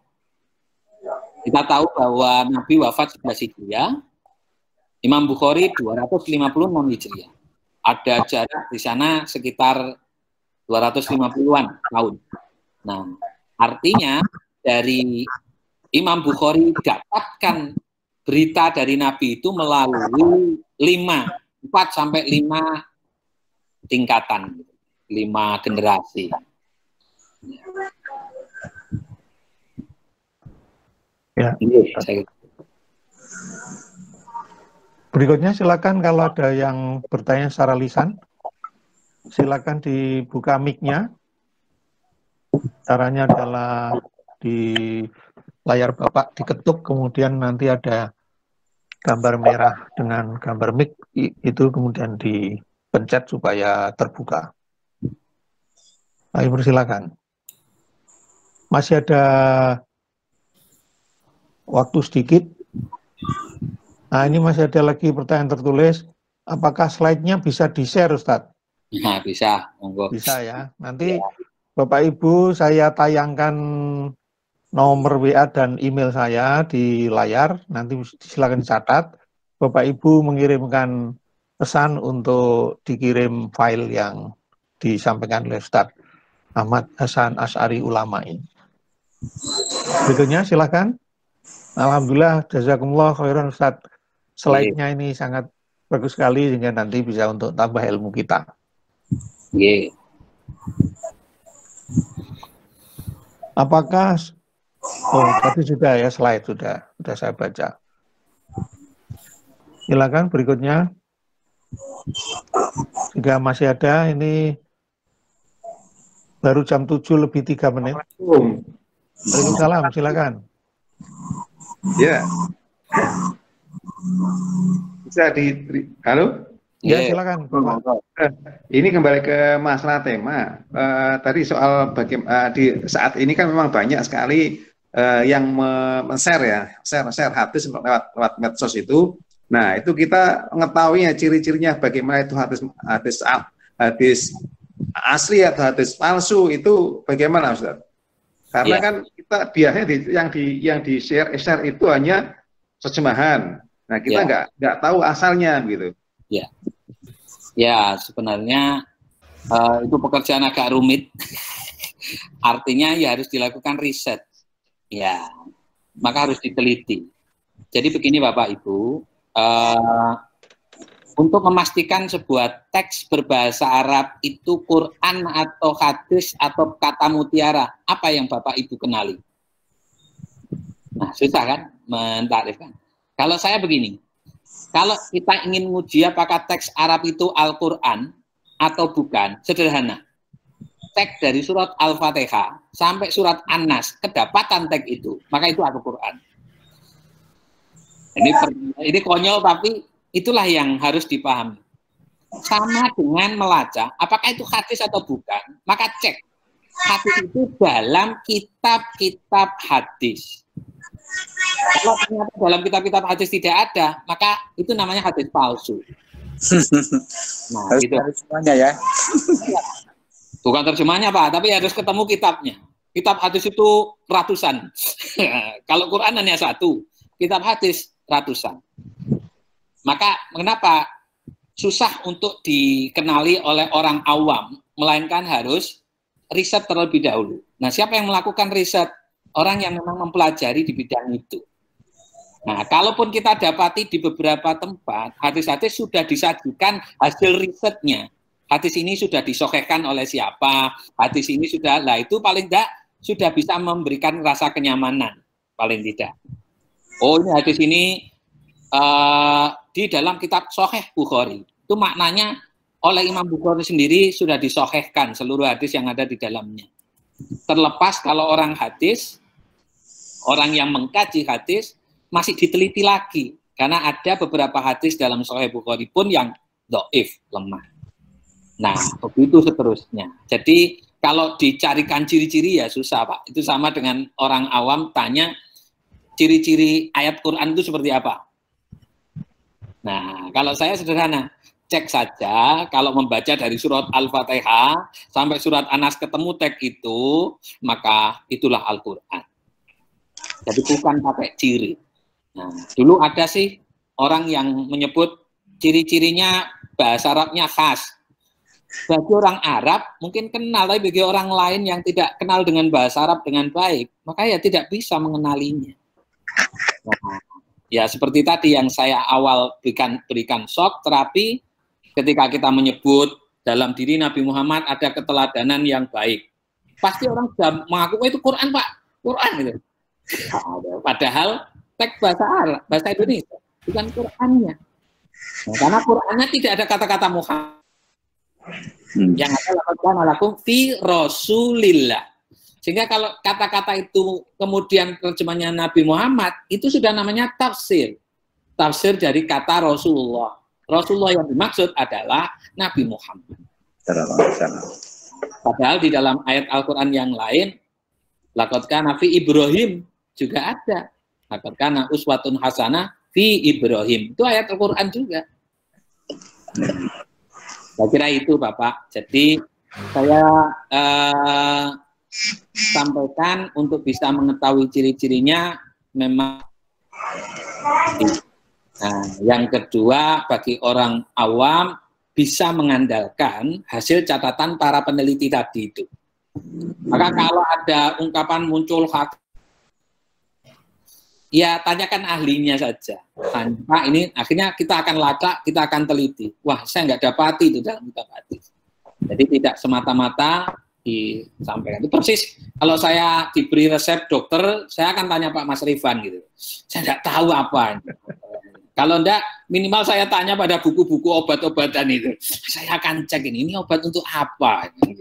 Speaker 3: Kita tahu bahwa Nabi wafat 11 Hijriah, Imam Bukhari 256 Hijriah. Ada jarak di sana sekitar 250-an tahun. Nah, artinya dari Imam Bukhari dapatkan berita dari Nabi itu melalui 4 sampai 5 tingkatan, 5 generasi.
Speaker 2: Ya.
Speaker 3: Saya
Speaker 2: Berikutnya silakan kalau ada yang bertanya secara lisan, silakan dibuka mic-nya. Caranya adalah di layar Bapak diketuk, kemudian nanti ada gambar merah dengan gambar mic, itu kemudian dipencet supaya terbuka. Ayo persilakan. Masih ada waktu sedikit. Nah, ini masih ada lagi pertanyaan tertulis. Apakah slide-nya bisa di-share, Ustadz?
Speaker 3: Nah, bisa, monggo.
Speaker 2: Bisa ya. Nanti Bapak Ibu saya tayangkan nomor WA dan email saya di layar. Nanti silakan dicatat. Bapak Ibu mengirimkan pesan untuk dikirim file yang disampaikan oleh Ustadz Ahmad Hasan Asy'ari Ulama ini. Berikutnya silakan. Alhamdulillah, jazakumullah khairan Ustadz. Slide-nya ini sangat bagus sekali sehingga nanti bisa untuk tambah ilmu kita. Apakah tadi sudah ya slide sudah saya baca. Silakan berikutnya. Jika masih ada, ini baru jam 7:03. Waalaikumsalam, silakan.
Speaker 6: Ya. Bisa halo?
Speaker 2: Ya, silakan.
Speaker 6: Ini kembali ke masalah tema. Tadi soal bagaimana di saat ini kan memang banyak sekali yang men-share ya, share hadis lewat medsos itu. Nah, itu kita mengetahui ciri-cirinya bagaimana itu hadis asli atau hadis palsu itu bagaimana, Ustaz? Karena kan kita biasanya yang di share itu hanya terjemahan. Nah, kita nggak tahu asalnya gitu.
Speaker 3: Ya, sebenarnya itu pekerjaan agak rumit. Artinya ya harus dilakukan riset. Ya, maka harus diteliti. Jadi begini Bapak Ibu, untuk memastikan sebuah teks berbahasa Arab itu Quran atau hadis atau kata mutiara, apa yang Bapak Ibu kenali? Nah, susah kan mentakrifkan. Kalau saya begini, kalau kita ingin menguji apakah teks Arab itu Al-Quran atau bukan, sederhana. Teks dari surat Al-Fatihah sampai surat An-Nas, kedapatan teks itu, maka itu Al-Quran. Ini konyol, tapi itulah yang harus dipahami. sama dengan melacak apakah itu hadis atau bukan, maka cek hadis itu dalam kitab-kitab hadis. Kalau ternyata dalam kitab-kitab hadis tidak ada, maka itu namanya hadis palsu. Nah,
Speaker 7: Harus
Speaker 3: gitu.
Speaker 7: semuanya ya.
Speaker 3: Bukan terjemahnya Pak, tapi harus ketemu kitabnya. Kitab hadis itu ratusan. Kalau Quran hanya satu, kitab hadis ratusan. Maka kenapa susah untuk dikenali oleh orang awam, melainkan harus riset terlebih dahulu. Nah, siapa yang melakukan riset? Orang yang memang mempelajari di bidang itu. Nah, kalaupun kita dapati di beberapa tempat, hadis-hadis sudah disajikan hasil risetnya. Hadis ini sudah disahihkan oleh siapa, hadis ini sudah, lah itu paling tidak sudah bisa memberikan rasa kenyamanan, paling tidak. Oh, ini hadis ini di dalam kitab Sahih Bukhari. Itu maknanya oleh Imam Bukhari sendiri sudah disahihkan seluruh hadis yang ada di dalamnya. Terlepas kalau orang hadis, orang yang mengkaji hadis, masih diteliti lagi. Karena ada beberapa hadis dalam Sahih Bukhari pun yang dhaif, lemah. Nah, begitu seterusnya. Jadi, kalau dicarikan ciri-ciri ya susah, Pak. Itu sama dengan orang awam tanya, ciri-ciri ayat Quran itu seperti apa? Nah, kalau saya sederhana, cek saja kalau membaca dari surat Al-Fatihah sampai surat An-Nas ketemu teks itu, maka itulah Al-Quran. Jadi bukan pakai ciri. Nah, dulu ada sih orang yang menyebut ciri-cirinya bahasa Arabnya khas. Bagi orang Arab mungkin kenal, tapi bagi orang lain yang tidak kenal dengan bahasa Arab dengan baik, maka ya tidak bisa mengenalinya. Nah, ya seperti tadi yang saya awal berikan shock terapi, ketika kita menyebut dalam diri Nabi Muhammad ada keteladanan yang baik. Pasti orang sudah mengaku itu Quran, Pak. Quran gitu. Padahal teks bahasa Arab, bahasa Indonesia, bukan Qurannya. Nah, karena Qurannya tidak ada kata-kata Muhammad. Yang ada laqad lakum fi Rasulillah. Sehingga kalau kata-kata itu kemudian terjemahnya Nabi Muhammad, itu sudah namanya tafsir. Tafsir dari kata Rasulullah. Rasulullah yang dimaksud adalah Nabi Muhammad. Padahal di dalam ayat Al-Quran yang lain, laqad kana fi Ibrahim juga ada. Laqad kana uswatun hasanah fi Ibrahim. Itu ayat Al-Quran juga. Saya kira itu Bapak. Jadi saya sampaikan untuk bisa mengetahui ciri-cirinya memang. Nah, yang kedua bagi orang awam bisa mengandalkan hasil catatan para peneliti tadi itu. Maka kalau ada ungkapan muncul hak, ya tanyakan ahlinya saja. Pak, ini akhirnya kita akan lacak, kita akan teliti. Wah, saya nggak dapati itu dalam kitab hadis. Jadi tidak semata-mata disampaikan. Itu persis kalau saya diberi resep dokter, saya akan tanya Pak Mas Rifan gitu. Saya nggak tahu apa. Kalau enggak, minimal saya tanya pada buku-buku obat-obatan itu. Saya akan cek ini obat untuk apa. Gitu.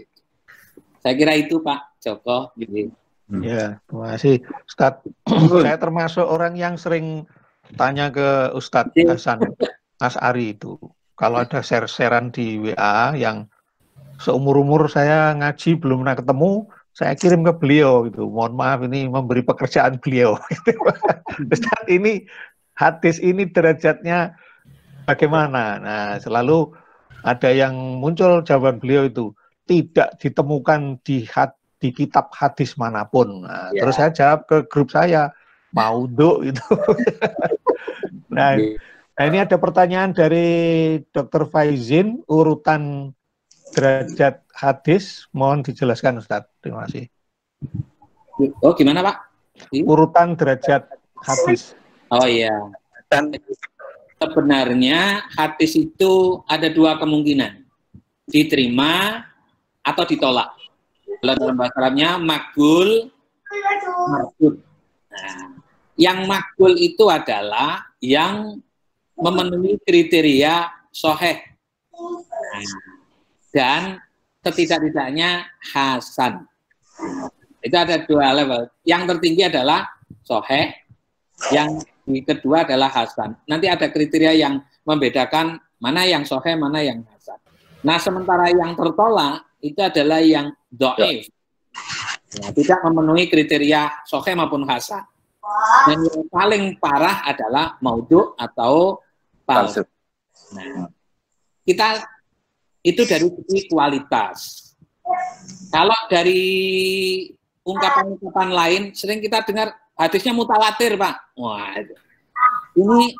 Speaker 3: Saya kira itu Pak Joko. Gitu.
Speaker 2: Ya, terima kasih Ustadz. Saya termasuk orang yang sering tanya ke Ustadz Hasan As'ari itu. Kalau ada share-sharean di WA yang seumur-umur saya ngaji belum pernah ketemu, saya kirim ke beliau gitu. Mohon maaf ini memberi pekerjaan beliau. Ustadz ini hadis ini derajatnya bagaimana? Nah, selalu ada yang muncul jawaban beliau itu tidak ditemukan di kitab hadis manapun. Nah, ya. Terus saya jawab ke grup saya, maudhu itu. Nah, ini ada pertanyaan dari Dr. Faizin, urutan derajat hadis, mohon dijelaskan Ustadz. Terima kasih.
Speaker 3: Oh, gimana Pak?
Speaker 2: Urutan derajat hadis.
Speaker 3: Oh iya, dan sebenarnya hadis itu ada dua kemungkinan, diterima atau ditolak. Kalau dalam bahasa Arabnya makbul, mardud. Nah, yang makbul itu adalah yang memenuhi kriteria sahih dan setidak-tidaknya hasan. Itu ada dua level. Yang tertinggi adalah sahih, yang kedua adalah hasan. Nanti ada kriteria yang membedakan mana yang sahih, mana yang hasan. Nah, sementara yang tertolak itu adalah yang dhaif. Nah, tidak memenuhi kriteria sahih maupun hasan. Dan yang paling parah adalah maudhu atau palsu. Nah, kita itu dari segi kualitas. Kalau dari ungkapan-ungkapan lain, sering kita dengar hadisnya mutawatir, Pak. Wah, ini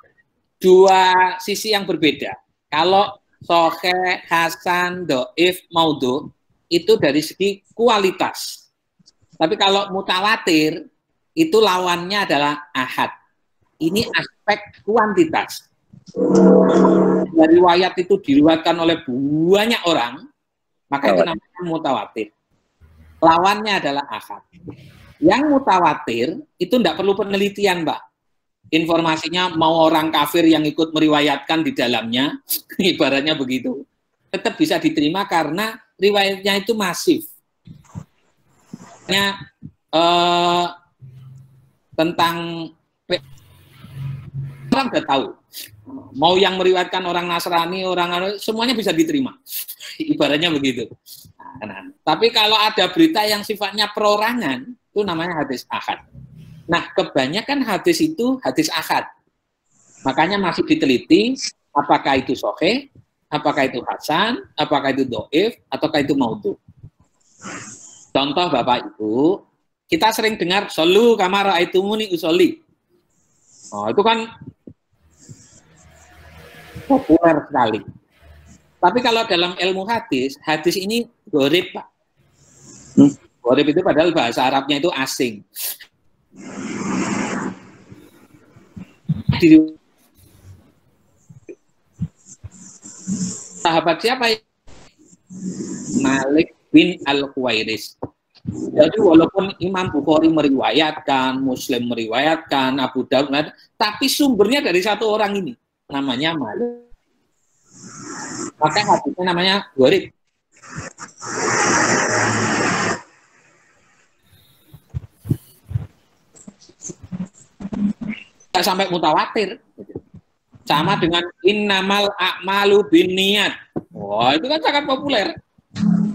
Speaker 3: dua sisi yang berbeda. Kalau sahih, hasan, dhaif, maudhu itu dari segi kualitas. Tapi kalau mutawatir itu lawannya adalah ahad. Ini aspek kuantitas. Dari riwayat itu diriwayatkan oleh banyak orang, maka itu namanya mutawatir. Lawannya adalah ahad. Yang mutawatir itu tidak perlu penelitian, Pak. Informasinya mau orang kafir yang ikut meriwayatkan di dalamnya, ibaratnya begitu, tetap bisa diterima karena riwayatnya itu masif. Tentang orang sudah tahu. Mau yang meriwayatkan orang Nasrani, orang semuanya bisa diterima. Ibaratnya begitu. Nah, tapi kalau ada berita yang sifatnya perorangan, itu namanya hadis ahad. Nah, kebanyakan hadis itu hadis ahad. Makanya masih diteliti apakah itu sahih, apakah itu hasan, apakah itu dhaif, ataukah itu maudhu. Contoh Bapak Ibu, kita sering dengar shollu kama ra'aitumuni usolli. Oh, itu kan populer sekali. Tapi kalau dalam ilmu hadis, hadis ini gharib, Pak. Gharib itu padahal bahasa Arabnya itu asing. Sahabat siapa? Malik bin Al-Khuwairis. Jadi walaupun Imam Bukhari meriwayatkan, Muslim meriwayatkan, Abu Daud, tapi sumbernya dari satu orang ini, namanya Malik. Maka hadisnya namanya gharib. Tidak sampai mutawatir. Sama dengan innamal a'malu binniyat. Wah, itu kan sangat populer.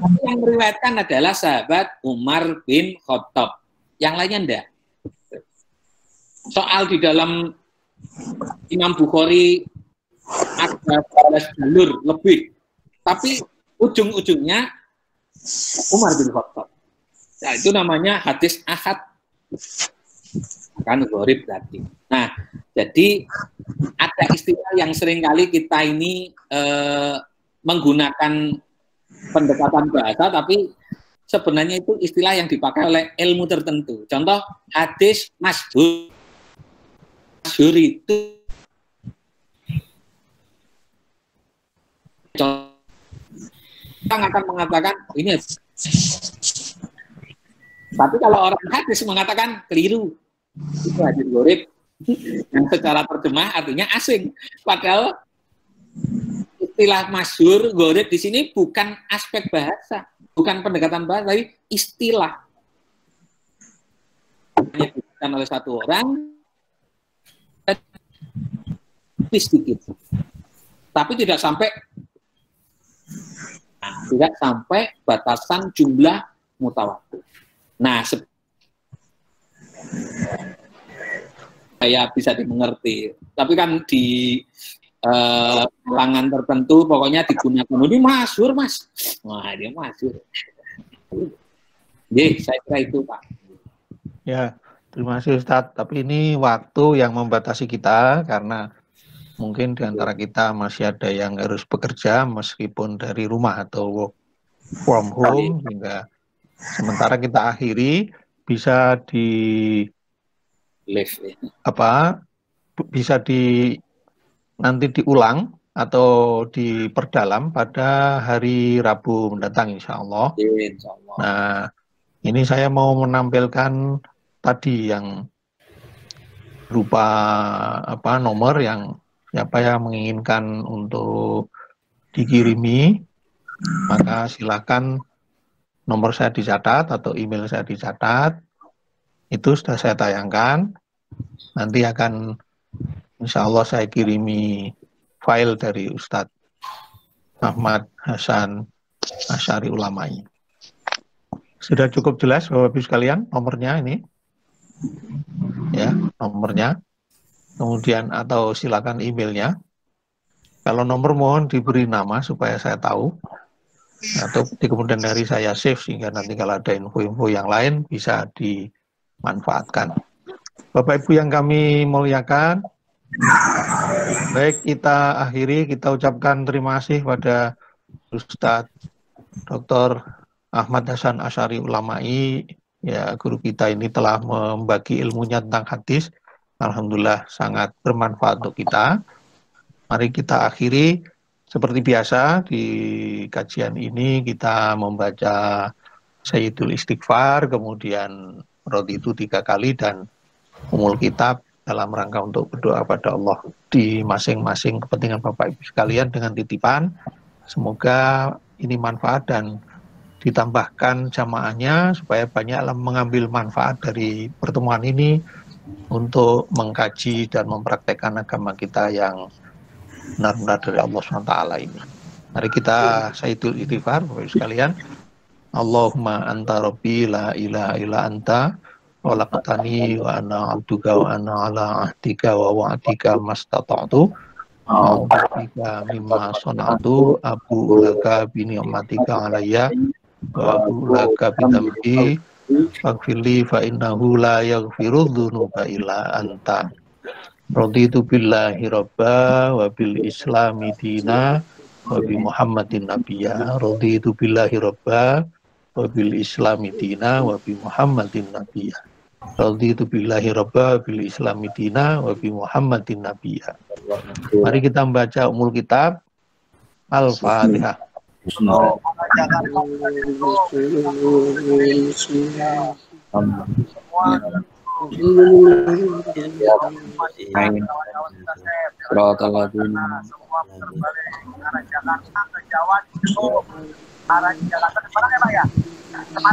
Speaker 3: Tapi yang meriwayatkan adalah sahabat Umar bin Khattab. Yang lainnya enggak. Soal di dalam Imam Bukhari ada 12 jalur lebih. Tapi ujung-ujungnya Umar bin Khattab. Nah, itu namanya hadis ahad. Kan gharib tadi. Nah, jadi ada istilah yang seringkali kita ini menggunakan pendekatan bahasa, tapi sebenarnya itu istilah yang dipakai oleh ilmu tertentu. Contoh hadis masyhur. Masyhur itu orang akan mengatakan ini. Tapi kalau orang hadis mengatakan keliru, itu hadis gharib yang secara terjemah artinya asing. Padahal istilah masyhur gharib di sini bukan aspek bahasa, bukan pendekatan bahasa, tapi istilah. Yang diberikan oleh satu orang sedikit, tapi tidak sampai batasan jumlah mutawatir. Nah, saya bisa dimengerti. Tapi kan di kalangan tertentu pokoknya digunakan ini masyhur, Mas. Wah, dia masyhur. Saya kira itu, Pak.
Speaker 2: Ya, terima kasih Ustadz. Tapi ini waktu yang membatasi kita karena mungkin di antara kita masih ada yang harus bekerja meskipun dari rumah atau work from home, hingga sementara kita akhiri bisa nanti diulang atau diperdalam pada hari Rabu mendatang insya Allah. Nah, ini saya mau menampilkan tadi yang berupa nomor yang siapa yang menginginkan untuk dikirimi, maka silakan nomor saya dicatat atau email saya dicatat. Itu sudah saya tayangkan. Nanti akan insya Allah saya kirimi file dari Ustadz. Ahmad Hasan Asy'ari Ulamai. Sudah cukup jelas Bapak Ibu sekalian nomornya ini? Ya, nomornya. Kemudian atau silakan emailnya. Kalau nomor mohon diberi nama supaya saya tahu. Atau di kemudian hari saya save sehingga nanti kalau ada info-info yang lain bisa dimanfaatkan. Bapak Ibu yang kami muliakan, baik kita akhiri, kita ucapkan terima kasih pada Ustadz Dr. Ahmad Hasan Asy'ari Ulamai, ya guru kita ini telah membagi ilmunya tentang hadis. Alhamdulillah sangat bermanfaat untuk kita. Mari kita akhiri seperti biasa di kajian ini kita membaca Sayyidul Istighfar, kemudian roditu 3 kali dan umul kitab dalam rangka untuk berdoa pada Allah di masing-masing kepentingan Bapak Ibu sekalian dengan titipan. Semoga ini manfaat dan ditambahkan jamaahnya supaya banyak mengambil manfaat dari pertemuan ini untuk mengkaji dan mempraktekkan agama kita yang benar-benar dari Allah SWT ini. Mari kita Sayyidul Istighfar Bapak Ibu sekalian. Allahumma anta rabbi la ilaha illa anta khalaqtani wa ana 'abduka wa ana 'ala ahdika wa wa'dika mastata'tu a'udzubika mimma sana'tu abu laka bi ni'matika 'alayya wa abu laka bi dhanbi faghfirli fa innahu la yaghfiru dzunuba illa anta. Raditu billahi rabba wa bil islami dina wa bi Muhammadin nabiyya. Raditu billahi rabba wa bil islami dina wa bi Muhammadin nabiyya. Raditu billahi rabba wa bil islami dina wa bi Muhammadin nabiyya. Mari kita membaca umul kitab. Al-Fatihah.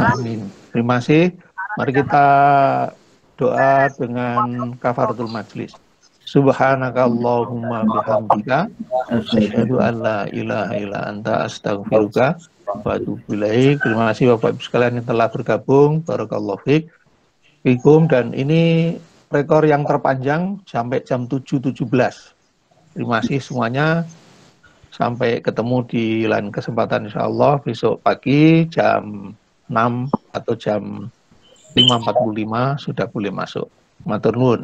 Speaker 2: Amin. Terima kasih. Mari kita doa dengan kafaratul majlis. Subhanakallahumma bihamdika asyhadu an la ilaha illa anta astaghfiruka wa atubu ilaik. Terima kasih Bapak Ibu sekalian yang telah bergabung. Barakallahu fikum. Dan ini rekor yang terpanjang sampai jam 7.17. Terima kasih semuanya. Sampai ketemu di lain kesempatan insyaallah besok pagi jam 6 atau jam 5.45 sudah boleh masuk. Matur nuwun.